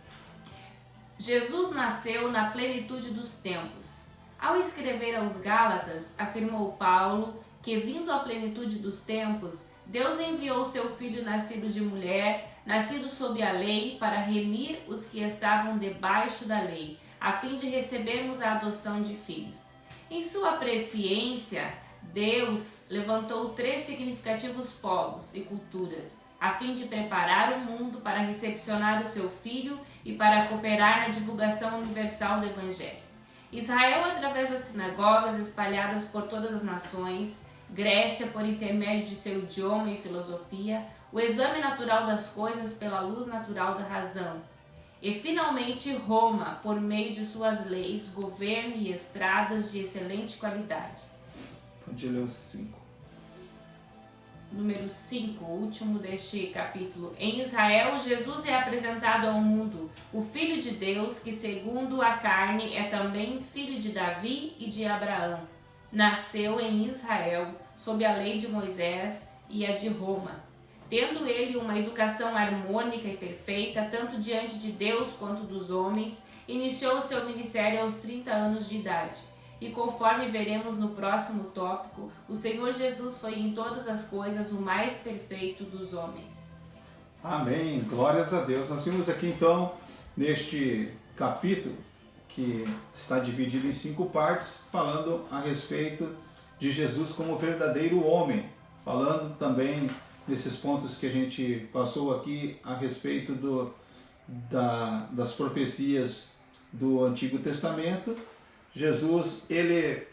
Jesus nasceu na plenitude dos tempos. Ao escrever aos Gálatas, afirmou Paulo que, vindo à plenitude dos tempos, Deus enviou seu Filho nascido de mulher, nascido sob a lei, para remir os que estavam debaixo da lei, a fim de recebermos a adoção de filhos. Em sua presciência, Deus levantou 3 significativos povos e culturas, a fim de preparar o mundo para recepcionar o seu Filho e para cooperar na divulgação universal do Evangelho. Israel, através das sinagogas espalhadas por todas as nações, Grécia, por intermédio de seu idioma e filosofia, o exame natural das coisas pela luz natural da razão. E, finalmente, Roma, por meio de suas leis, governo e estradas de excelente qualidade. Pode ler o 5. Número 5, o último deste capítulo. Em Israel, Jesus é apresentado ao mundo, o Filho de Deus, que segundo a carne é também filho de Davi e de Abraão. Nasceu em Israel, sob a lei de Moisés e a de Roma. Tendo ele uma educação harmônica e perfeita, tanto diante de Deus quanto dos homens, iniciou seu ministério aos 30 anos de idade. E conforme veremos no próximo tópico, o Senhor Jesus foi em todas as coisas o mais perfeito dos homens. Amém, glórias a Deus. Nós vimos aqui então, neste capítulo, que está dividido em 5 partes, falando a respeito de Jesus como verdadeiro homem, falando também nesses pontos que a gente passou aqui a respeito das profecias do Antigo Testamento. Jesus, ele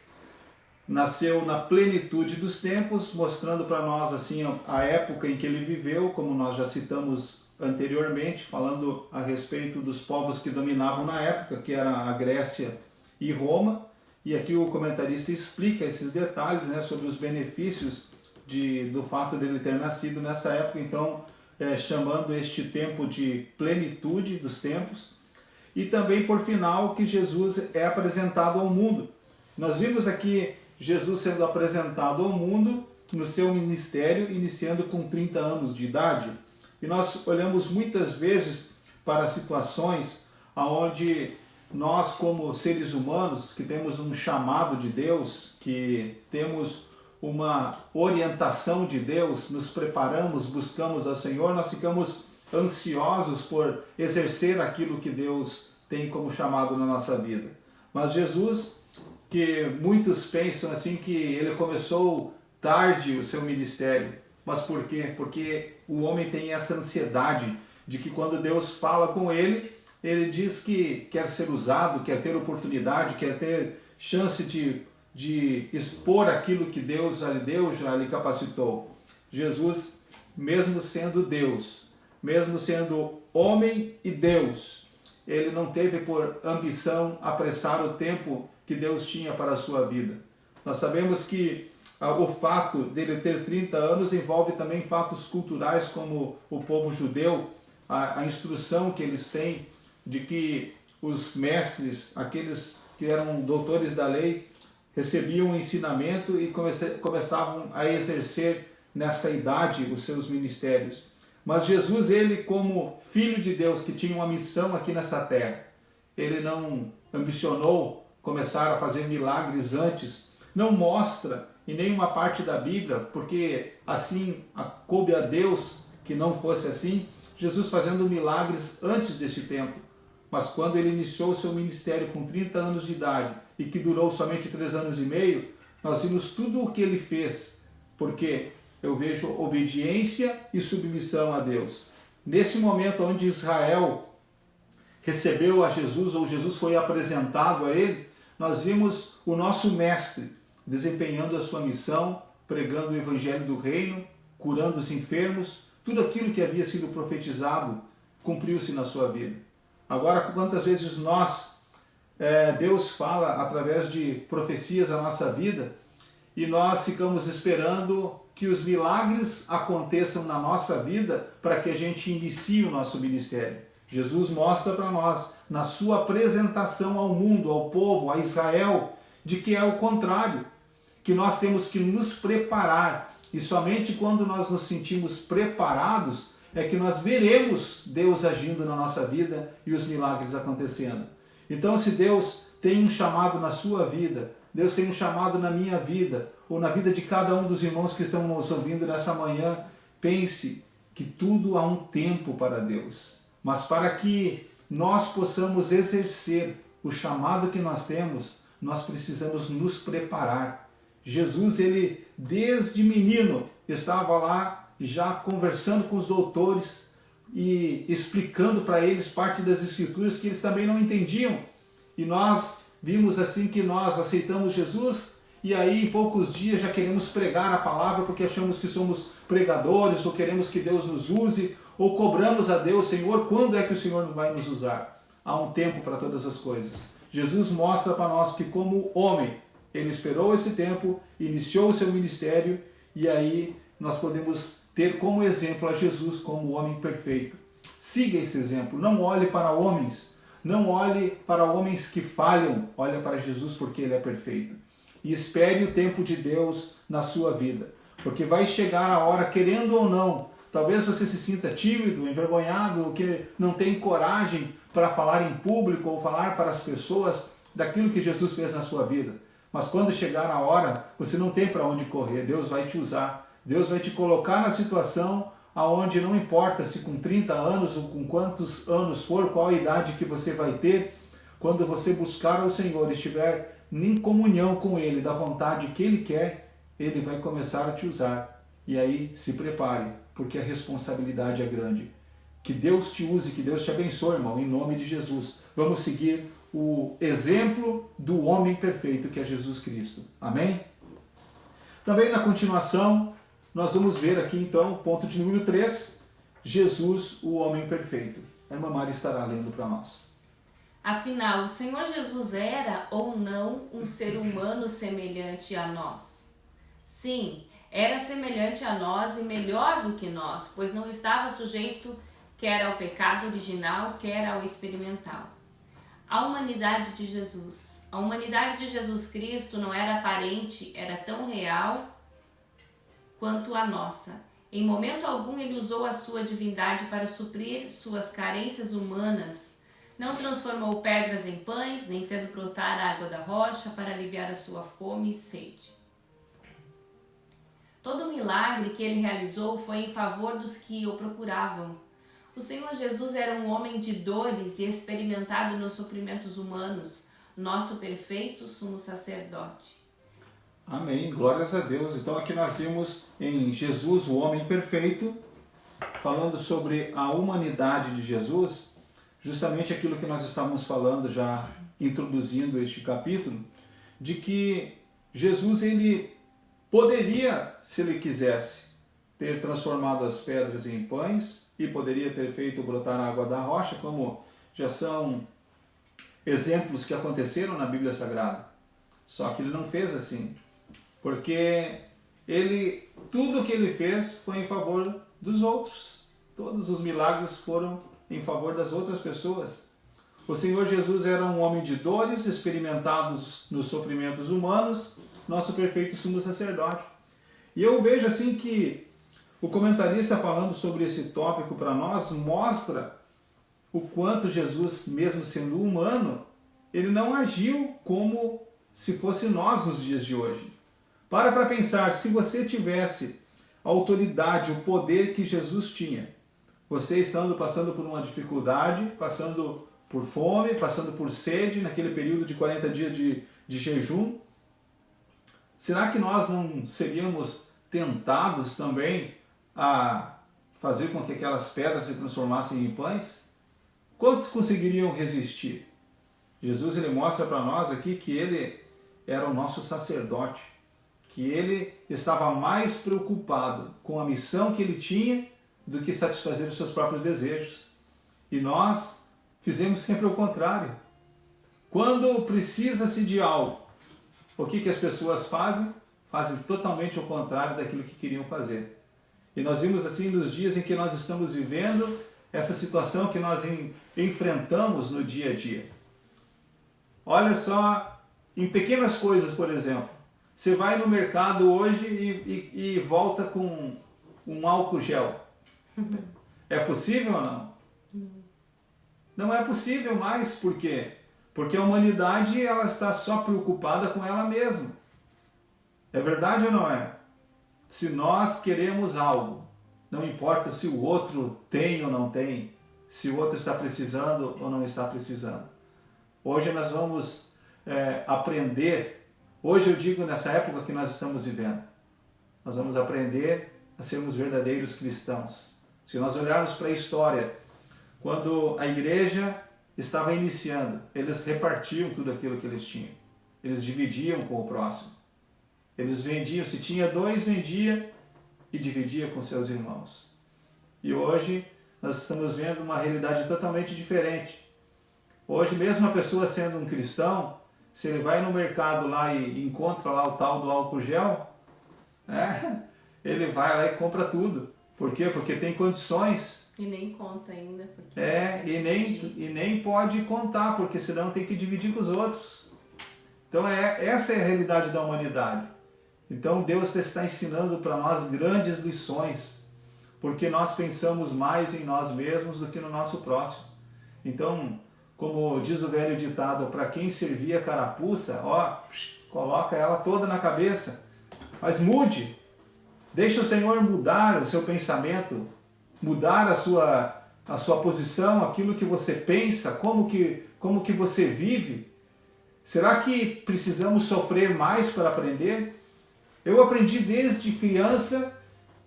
nasceu na plenitude dos tempos, mostrando para nós assim a época em que ele viveu, como nós já citamos anteriormente, falando a respeito dos povos que dominavam na época, que era a Grécia e Roma. E aqui o comentarista explica esses detalhes, né, sobre os benefícios do fato dele ter nascido nessa época, então chamando este tempo de plenitude dos tempos. E também, por final, que Jesus é apresentado ao mundo. Nós vimos aqui Jesus sendo apresentado ao mundo no seu ministério, iniciando com 30 anos de idade. E nós olhamos muitas vezes para situações onde nós, como seres humanos, que temos um chamado de Deus, que temos uma orientação de Deus, nos preparamos, buscamos ao Senhor, nós ficamos ansiosos por exercer aquilo que Deus tem como chamado na nossa vida. Mas Jesus, que muitos pensam assim que ele começou tarde o seu ministério. Mas por quê? Porque o homem tem essa ansiedade de que quando Deus fala com ele, ele diz que quer ser usado, quer ter oportunidade, quer ter chance de expor aquilo que Deus já lhe capacitou. Jesus, mesmo sendo Deus, mesmo sendo homem e Deus, ele não teve por ambição apressar o tempo que Deus tinha para a sua vida. Nós sabemos que o fato dele ter 30 anos envolve também fatos culturais, como o povo judeu, a instrução que eles têm de que os mestres, aqueles que eram doutores da lei, recebiam um ensinamento e começavam a exercer nessa idade os seus ministérios. Mas Jesus, ele como Filho de Deus, que tinha uma missão aqui nessa terra, ele não ambicionou começar a fazer milagres antes, não mostra em nenhuma parte da Bíblia, porque assim coube a Deus que não fosse assim, Jesus fazendo milagres antes desse tempo. Mas quando ele iniciou o seu ministério com 30 anos de idade e que durou somente 3 anos e meio, nós vimos tudo o que ele fez, porque eu vejo obediência e submissão a Deus. Nesse momento onde Israel recebeu a Jesus, ou Jesus foi apresentado a ele, nós vimos o nosso mestre desempenhando a sua missão, pregando o evangelho do reino, curando os enfermos, tudo aquilo que havia sido profetizado cumpriu-se na sua vida. Agora, quantas vezes Deus fala através de profecias à nossa vida e nós ficamos esperando que os milagres aconteçam na nossa vida para que a gente inicie o nosso ministério. Jesus mostra para nós, na sua apresentação ao mundo, ao povo, a Israel, de que é o contrário, que nós temos que nos preparar, e somente quando nós nos sentimos preparados é que nós veremos Deus agindo na nossa vida e os milagres acontecendo. Então, se Deus tem um chamado na sua vida, Deus tem um chamado na minha vida, ou na vida de cada um dos irmãos que estão nos ouvindo nessa manhã, pense que tudo há um tempo para Deus. Mas para que nós possamos exercer o chamado que nós temos, nós precisamos nos preparar. Jesus, ele desde menino estava lá já conversando com os doutores e explicando para eles parte das escrituras que eles também não entendiam. E nós vimos assim que nós aceitamos Jesus e aí em poucos dias já queremos pregar a palavra porque achamos que somos pregadores ou queremos que Deus nos use ou cobramos a Deus, Senhor, quando é que o Senhor vai nos usar? Há um tempo para todas as coisas. Jesus mostra para nós que como homem, ele esperou esse tempo, iniciou o seu ministério e aí nós podemos ter como exemplo a Jesus como homem perfeito. Siga esse exemplo, não olhe para homens, não olhe para homens que falham, olhe para Jesus porque ele é perfeito. E espere o tempo de Deus na sua vida, porque vai chegar a hora, querendo ou não, talvez você se sinta tímido, envergonhado, ou que não tem coragem para falar em público ou falar para as pessoas daquilo que Jesus fez na sua vida. Mas quando chegar a hora, você não tem para onde correr, Deus vai te usar. Deus vai te colocar na situação aonde não importa se com 30 anos ou com quantos anos for, qual a idade que você vai ter, quando você buscar ao Senhor, estiver em comunhão com Ele, da vontade que Ele quer, Ele vai começar a te usar. E aí se prepare, porque a responsabilidade é grande. Que Deus te use, que Deus te abençoe, irmão, em nome de Jesus. Vamos seguir o exemplo do homem perfeito que é Jesus Cristo. Amém? Também na continuação, nós vamos ver aqui então, ponto de número 3, Jesus, o homem perfeito. A irmã Mari estará lendo para nós. Afinal, o Senhor Jesus era ou não um ser humano semelhante a nós? Sim, era semelhante a nós e melhor do que nós, pois não estava sujeito quer ao pecado original, quer ao experimental. A humanidade de Jesus. A humanidade de Jesus Cristo não era aparente, era tão real quanto a nossa. Em momento algum ele usou a sua divindade para suprir suas carências humanas. Não transformou pedras em pães, nem fez brotar a água da rocha para aliviar a sua fome e sede. Todo o milagre que ele realizou foi em favor dos que o procuravam. O Senhor Jesus era um homem de dores e experimentado nos sofrimentos humanos, nosso perfeito sumo sacerdote. Amém, glórias a Deus. Então aqui nós vimos em Jesus, o homem perfeito, falando sobre a humanidade de Jesus, justamente aquilo que nós estávamos falando já introduzindo este capítulo, de que Jesus ele poderia, se ele quisesse, ter transformado as pedras em pães e poderia ter feito brotar água da rocha, como já são exemplos que aconteceram na Bíblia Sagrada. Só que ele não fez assim, porque tudo que ele fez foi em favor dos outros. Todos os milagres foram em favor das outras pessoas. O Senhor Jesus era um homem de dores, experimentados nos sofrimentos humanos, nosso perfeito sumo sacerdote. E eu vejo assim que o comentarista falando sobre esse tópico para nós mostra o quanto Jesus, mesmo sendo humano, ele não agiu como se fosse nós nos dias de hoje. Para pensar, se você tivesse a autoridade, o poder que Jesus tinha, você estando passando por uma dificuldade, passando por fome, passando por sede, naquele período de 40 dias de jejum, será que nós não seríamos tentados também a fazer com que aquelas pedras se transformassem em pães? Quantos conseguiriam resistir? Jesus ele mostra para nós aqui que ele era o nosso sacerdote, que ele estava mais preocupado com a missão que ele tinha do que satisfazer os seus próprios desejos. E nós fizemos sempre o contrário. Quando precisa-se de algo, o que as pessoas fazem? Fazem totalmente o contrário daquilo que queriam fazer. E nós vimos assim nos dias em que nós estamos vivendo essa situação que nós enfrentamos no dia a dia. Olha só, em pequenas coisas, por exemplo. Você vai no mercado hoje e volta com um álcool gel. É possível ou não? Não é possível mais. Por quê? Porque a humanidade ela está só preocupada com ela mesma. É verdade ou não é? Se nós queremos algo, não importa se o outro tem ou não tem, se o outro está precisando ou não está precisando. Hoje nós vamos aprender, hoje eu digo nessa época que nós estamos vivendo, nós vamos aprender a sermos verdadeiros cristãos. Se nós olharmos para a história, quando a igreja estava iniciando, eles repartiam tudo aquilo que eles tinham. Eles dividiam com o próximo. Eles vendiam, se tinha dois, vendia e dividia com seus irmãos. E hoje nós estamos vendo uma realidade totalmente diferente. Hoje, mesmo a pessoa sendo um cristão, se ele vai no mercado lá e encontra lá o tal do álcool gel, ele vai lá e compra tudo. Por quê? Porque tem condições. E nem conta ainda. Porque e nem pode contar, porque senão tem que dividir com os outros. Então essa é a realidade da humanidade. Então Deus está ensinando para nós grandes lições, porque nós pensamos mais em nós mesmos do que no nosso próximo. Então, como diz o velho ditado, para quem servir a carapuça, coloca ela toda na cabeça. Mas mude, deixe o Senhor mudar o seu pensamento, mudar a sua posição, aquilo que você pensa, como que você vive. Será que precisamos sofrer mais para aprender? Eu aprendi desde criança,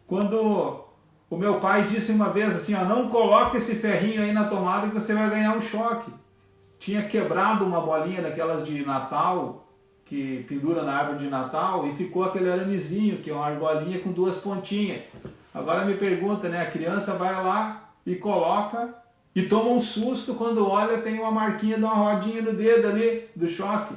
quando o meu pai disse uma vez assim, não coloque esse ferrinho aí na tomada que você vai ganhar um choque. Tinha quebrado uma bolinha daquelas de Natal, que pendura na árvore de Natal, e ficou aquele aramezinho, que é uma argolinha com duas pontinhas. Agora me pergunta, a criança vai lá e coloca e toma um susto quando olha, tem uma marquinha de uma rodinha no dedo ali, do choque.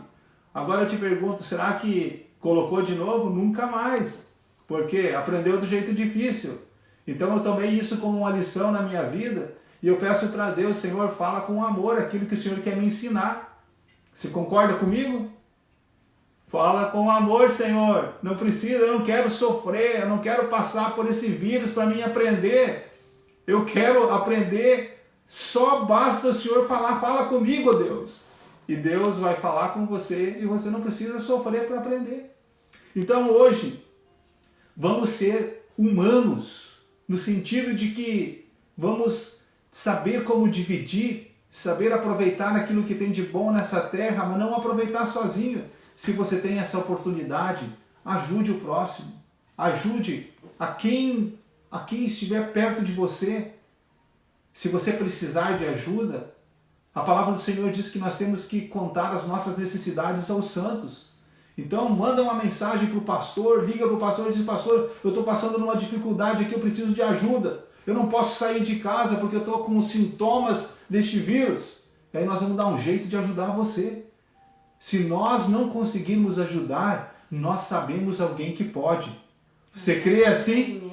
Agora eu te pergunto, será que colocou de novo? Nunca mais. Porque aprendeu do jeito difícil. Então eu tomei isso como uma lição na minha vida e eu peço para Deus, Senhor, fala com amor aquilo que o Senhor quer me ensinar. Você concorda comigo? Fala com amor, Senhor. Não precisa, eu não quero sofrer, eu não quero passar por esse vírus para mim aprender. Eu quero aprender, só basta o Senhor falar, fala comigo, Deus. E Deus vai falar com você e você não precisa sofrer para aprender. Então hoje, vamos ser humanos, no sentido de que vamos saber como dividir saber aproveitar aquilo que tem de bom nessa terra, mas não aproveitar sozinho. Se você tem essa oportunidade, ajude o próximo, ajude a quem estiver perto de você. Se você precisar de ajuda, a palavra do Senhor diz que nós temos que contar as nossas necessidades aos santos. Então manda uma mensagem para o pastor, liga para o pastor e diz: pastor, eu estou passando numa dificuldade aqui, eu preciso de ajuda. Eu não posso sair de casa porque eu estou com os sintomas deste vírus. E aí nós vamos dar um jeito de ajudar você. Se nós não conseguirmos ajudar, nós sabemos alguém que pode. Você crê assim?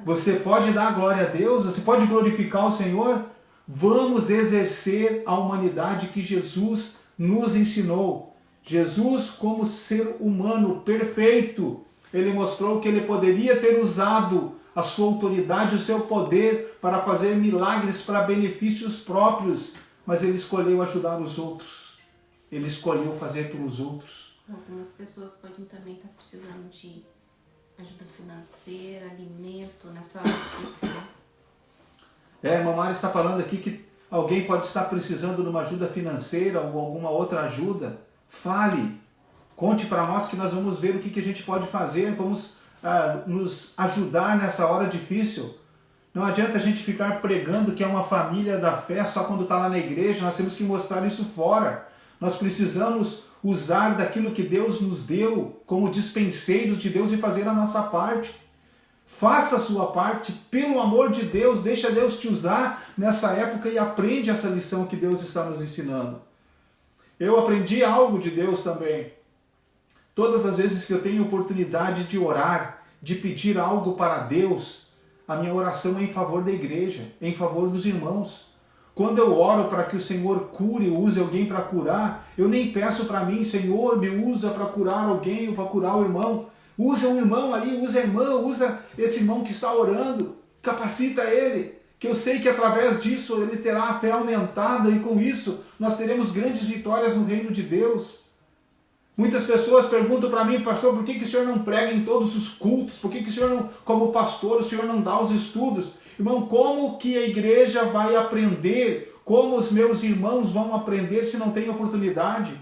Você pode dar glória a Deus? Você pode glorificar o Senhor? Vamos exercer a humanidade que Jesus nos ensinou. Jesus, como ser humano perfeito, ele mostrou que ele poderia ter usado a sua autoridade, o seu poder para fazer milagres para benefícios próprios, mas ele escolheu ajudar os outros. Ele escolheu fazer pelos outros. Algumas pessoas podem também estar precisando de ajuda financeira, alimento, nessa hora difícil. Irmã Mari está falando aqui que alguém pode estar precisando de uma ajuda financeira ou alguma outra ajuda. Fale, conte para nós que nós vamos ver o que a gente pode fazer, vamos nos ajudar nessa hora difícil. Não adianta a gente ficar pregando que é uma família da fé só quando está lá na igreja, nós temos que mostrar isso fora. Nós precisamos usar daquilo que Deus nos deu como dispenseiros de Deus e fazer a nossa parte. Faça a sua parte, pelo amor de Deus, deixa Deus te usar nessa época e aprende essa lição que Deus está nos ensinando. Eu aprendi algo de Deus também. Todas as vezes que eu tenho oportunidade de orar, de pedir algo para Deus, a minha oração é em favor da igreja, em favor dos irmãos. Quando eu oro para que o Senhor cure, use alguém para curar, eu nem peço para mim: Senhor, me usa para curar alguém ou para curar o irmão. Usa um irmão ali, usa a irmã, usa esse irmão que está orando, capacita ele, que eu sei que através disso ele terá a fé aumentada e com isso nós teremos grandes vitórias no reino de Deus. Muitas pessoas perguntam para mim: pastor, por que o senhor não prega em todos os cultos? Por que o senhor não, como pastor, o senhor não dá os estudos? Irmão, como que a igreja vai aprender? Como os meus irmãos vão aprender se não tem oportunidade?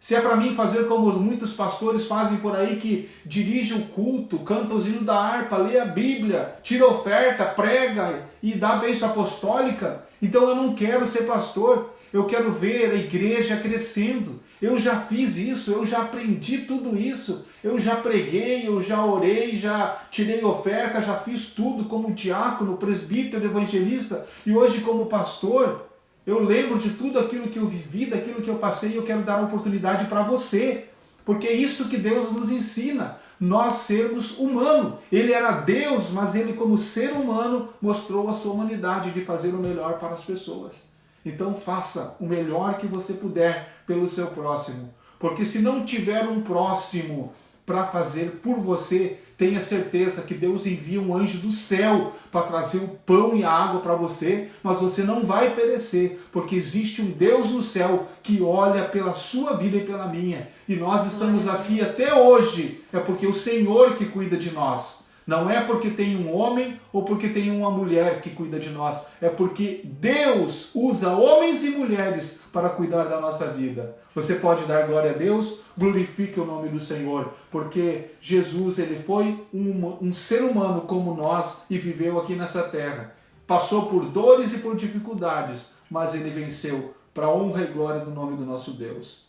Se é para mim fazer como muitos pastores fazem por aí, que dirige o culto, canta os hinos da harpa, lê a Bíblia, tira oferta, prega e dá bênção apostólica, então eu não quero ser pastor. Eu quero ver a igreja crescendo. Eu já fiz isso, eu já aprendi tudo isso. Eu já preguei, eu já orei, já tirei oferta, já fiz tudo como diácono, presbítero, evangelista. E hoje como pastor, eu lembro de tudo aquilo que eu vivi, daquilo que eu passei, e eu quero dar uma oportunidade para você. Porque é isso que Deus nos ensina, nós sermos humanos. Ele era Deus, mas ele como ser humano mostrou a sua humanidade de fazer o melhor para as pessoas. Então faça o melhor que você puder pelo seu próximo. Porque se não tiver um próximo para fazer por você, tenha certeza que Deus envia um anjo do céu para trazer o pão e a água para você, mas você não vai perecer, porque existe um Deus no céu que olha pela sua vida e pela minha. E nós estamos aqui até hoje, é porque o Senhor que cuida de nós. Não é porque tem um homem ou porque tem uma mulher que cuida de nós. É porque Deus usa homens e mulheres para cuidar da nossa vida. Você pode dar glória a Deus? Glorifique o nome do Senhor. Porque Jesus, ele foi um ser humano como nós e viveu aqui nessa terra. Passou por dores e por dificuldades, mas ele venceu para a honra e glória do nome do nosso Deus.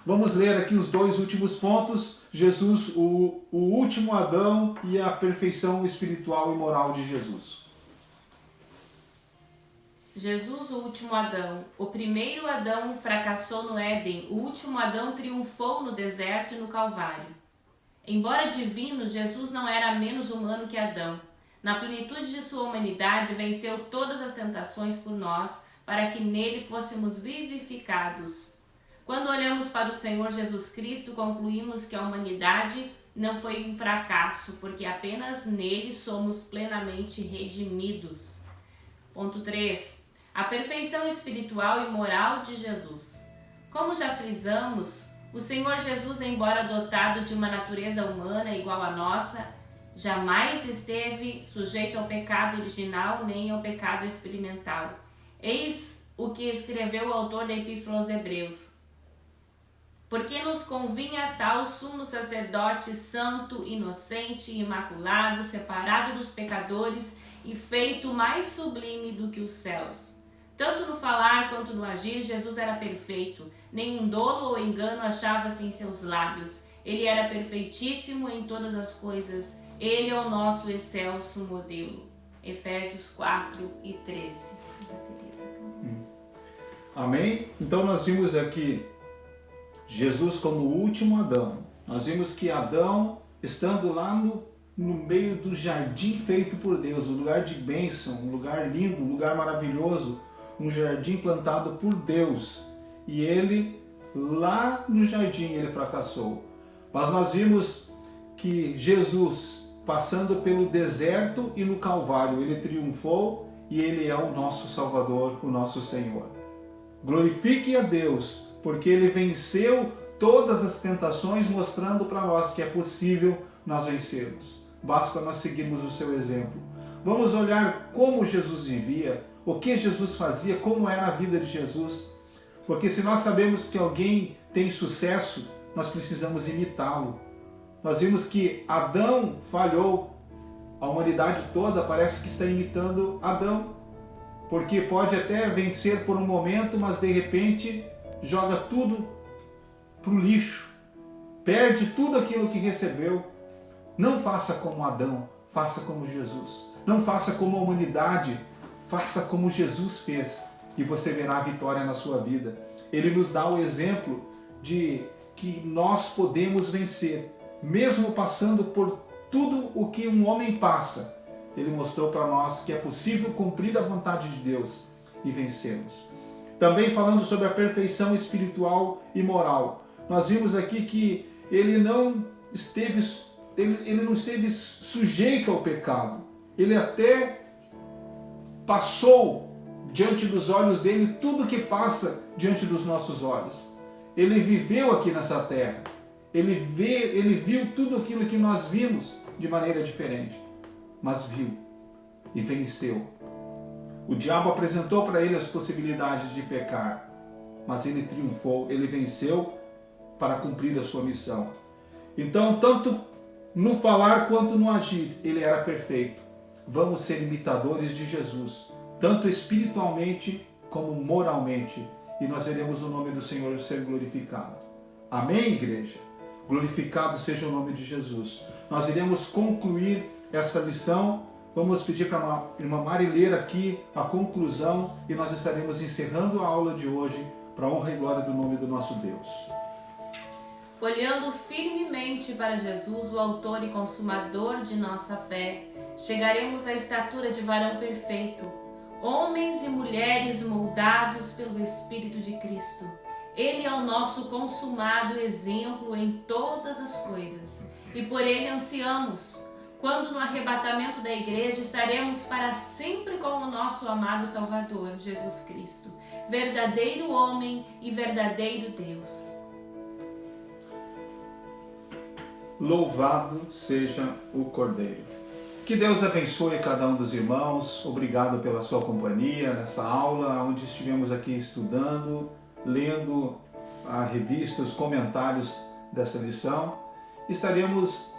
Vamos ler aqui os dois últimos pontos. Jesus, o último Adão e a perfeição espiritual e moral de Jesus. Jesus, o último Adão. O primeiro Adão fracassou no Éden. O último Adão triunfou no deserto e no Calvário. Embora divino, Jesus não era menos humano que Adão. Na plenitude de sua humanidade, venceu todas as tentações por nós, para que nele fôssemos vivificados. Quando olhamos para o Senhor Jesus Cristo, concluímos que a humanidade não foi um fracasso, porque apenas nele somos plenamente redimidos. Ponto 3. A perfeição espiritual e moral de Jesus. Como já frisamos, o Senhor Jesus, embora dotado de uma natureza humana igual à nossa, jamais esteve sujeito ao pecado original nem ao pecado experimental. Eis o que escreveu o autor da Epístola aos Hebreus. Porque nos convinha tal sumo sacerdote santo, inocente e imaculado, separado dos pecadores e feito mais sublime do que os céus. Tanto no falar quanto no agir, Jesus era perfeito. Nenhum dolo ou engano achava-se em seus lábios. Ele era perfeitíssimo em todas as coisas. Ele é o nosso excelso modelo. Efésios 4:13. Amém? Então nós vimos aqui Jesus como o último Adão. Nós vimos que Adão, estando lá no meio do jardim feito por Deus, um lugar de bênção, um lugar lindo, um lugar maravilhoso, um jardim plantado por Deus. E ele, lá no jardim, ele fracassou. Mas nós vimos que Jesus, passando pelo deserto e no Calvário, ele triunfou e ele é o nosso Salvador, o nosso Senhor. Glorifique a Deus, porque ele venceu todas as tentações, mostrando para nós que é possível nós vencermos. Basta nós seguirmos o seu exemplo. Vamos olhar como Jesus vivia, o que Jesus fazia, como era a vida de Jesus. Porque se nós sabemos que alguém tem sucesso, nós precisamos imitá-lo. Nós vimos que Adão falhou. A humanidade toda parece que está imitando Adão. Porque pode até vencer por um momento, mas de repente joga tudo para o lixo. Perde tudo aquilo que recebeu. Não faça como Adão, faça como Jesus. Não faça como a humanidade, faça como Jesus fez. E você verá a vitória na sua vida. Ele nos dá o exemplo de que nós podemos vencer, mesmo passando por tudo o que um homem passa. Ele mostrou para nós que é possível cumprir a vontade de Deus e vencermos. Também falando sobre a perfeição espiritual e moral. Nós vimos aqui que ele não esteve sujeito ao pecado. Ele até passou diante dos olhos dele tudo que passa diante dos nossos olhos. Ele viveu aqui nessa terra. Ele viu tudo aquilo que nós vimos de maneira diferente. Mas viu e venceu. O diabo apresentou para ele as possibilidades de pecar, mas ele triunfou, ele venceu para cumprir a sua missão. Então, tanto no falar quanto no agir, ele era perfeito. Vamos ser imitadores de Jesus, tanto espiritualmente como moralmente, e nós veremos o nome do Senhor ser glorificado. Amém, igreja? Glorificado seja o nome de Jesus. Nós iremos concluir essa lição. Vamos pedir para a irmã Mari ler aqui a conclusão e nós estaremos encerrando a aula de hoje para a honra e glória do nome do nosso Deus. Olhando firmemente para Jesus, o autor e consumador de nossa fé, chegaremos à estatura de varão perfeito, homens e mulheres moldados pelo Espírito de Cristo. Ele é o nosso consumado exemplo em todas as coisas e por ele ansiamos. Quando no arrebatamento da igreja estaremos para sempre com o nosso amado Salvador, Jesus Cristo, verdadeiro homem e verdadeiro Deus. Louvado seja o Cordeiro. Que Deus abençoe cada um dos irmãos. Obrigado pela sua companhia nessa aula, onde estivemos aqui estudando, lendo a revista, os comentários dessa lição. Estaremos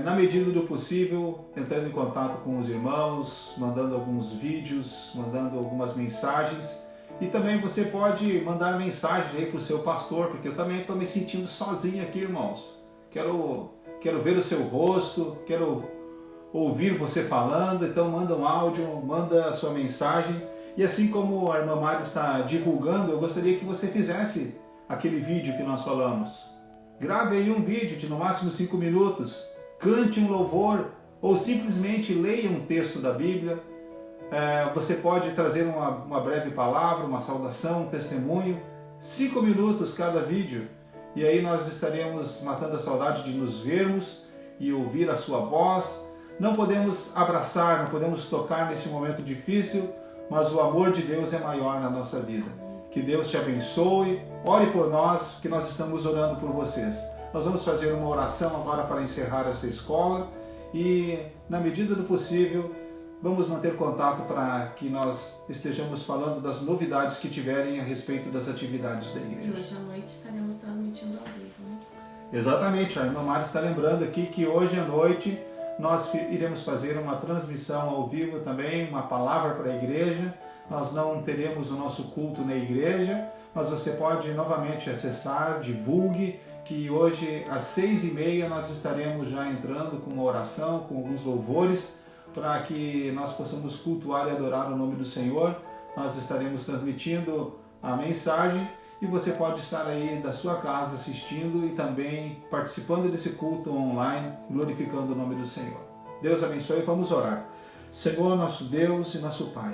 na medida do possível, entrando em contato com os irmãos, mandando alguns vídeos, mandando algumas mensagens. E também você pode mandar mensagens aí para o seu pastor, porque eu também estou me sentindo sozinho aqui, irmãos. Quero ver o seu rosto, quero ouvir você falando, então manda um áudio, manda a sua mensagem. E assim como a irmã Mari está divulgando, eu gostaria que você fizesse aquele vídeo que nós falamos. Grave aí um vídeo de no máximo 5 minutos, cante um louvor ou simplesmente leia um texto da Bíblia. Você pode trazer uma breve palavra, uma saudação, um testemunho, 5 minutos cada vídeo. E aí nós estaremos matando a saudade de nos vermos e ouvir a sua voz. Não podemos abraçar, não podemos tocar nesse momento difícil, mas o amor de Deus é maior na nossa vida. Que Deus te abençoe, ore por nós, que nós estamos orando por vocês. Nós vamos fazer uma oração agora para encerrar essa escola e, na medida do possível, vamos manter contato para que nós estejamos falando das novidades que tiverem a respeito das atividades da igreja. E hoje à noite estaremos transmitindo ao vivo, né? Exatamente, a irmã Mari está lembrando aqui que hoje à noite nós iremos fazer uma transmissão ao vivo também, uma palavra para a igreja. Nós não teremos o nosso culto na igreja, mas você pode novamente acessar, divulgue, que hoje às 6h30 nós estaremos já entrando com uma oração, com alguns louvores, para que nós possamos cultuar e adorar o nome do Senhor. Nós estaremos transmitindo a mensagem e você pode estar aí da sua casa assistindo e também participando desse culto online, glorificando o nome do Senhor. Deus abençoe e vamos orar. Senhor, nosso Deus e nosso Pai,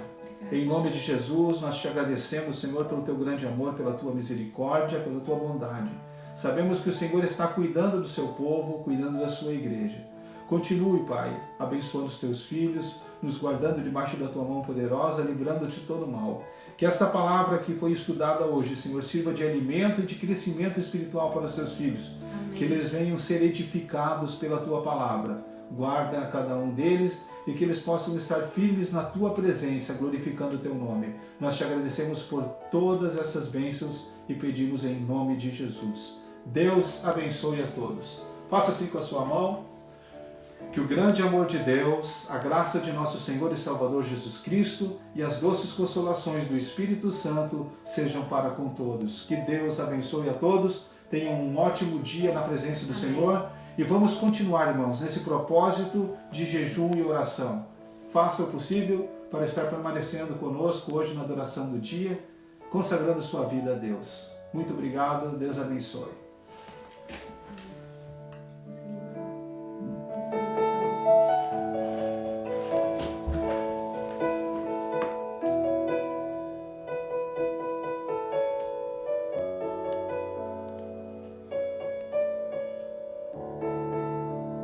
em nome de Jesus, nós te agradecemos, Senhor, pelo teu grande amor, pela tua misericórdia, pela tua bondade. Sabemos que o Senhor está cuidando do seu povo, cuidando da sua igreja. Continue, Pai, abençoando os teus filhos, nos guardando debaixo da tua mão poderosa, livrando-te de todo mal. Que esta palavra que foi estudada hoje, Senhor, sirva de alimento e de crescimento espiritual para os teus filhos. Amém. Que eles venham ser edificados pela tua palavra. Guarda a cada um deles e que eles possam estar firmes na tua presença, glorificando o teu nome. Nós te agradecemos por todas essas bênçãos e pedimos em nome de Jesus. Deus abençoe a todos. Faça assim com a sua mão. Que o grande amor de Deus, a graça de nosso Senhor e Salvador Jesus Cristo e as doces consolações do Espírito Santo sejam para com todos. Que Deus abençoe a todos. Tenham um ótimo dia na presença do Senhor. E vamos continuar, irmãos, nesse propósito de jejum e oração. Faça o possível para estar permanecendo conosco hoje na adoração do dia, consagrando sua vida a Deus. Muito obrigado, Deus abençoe.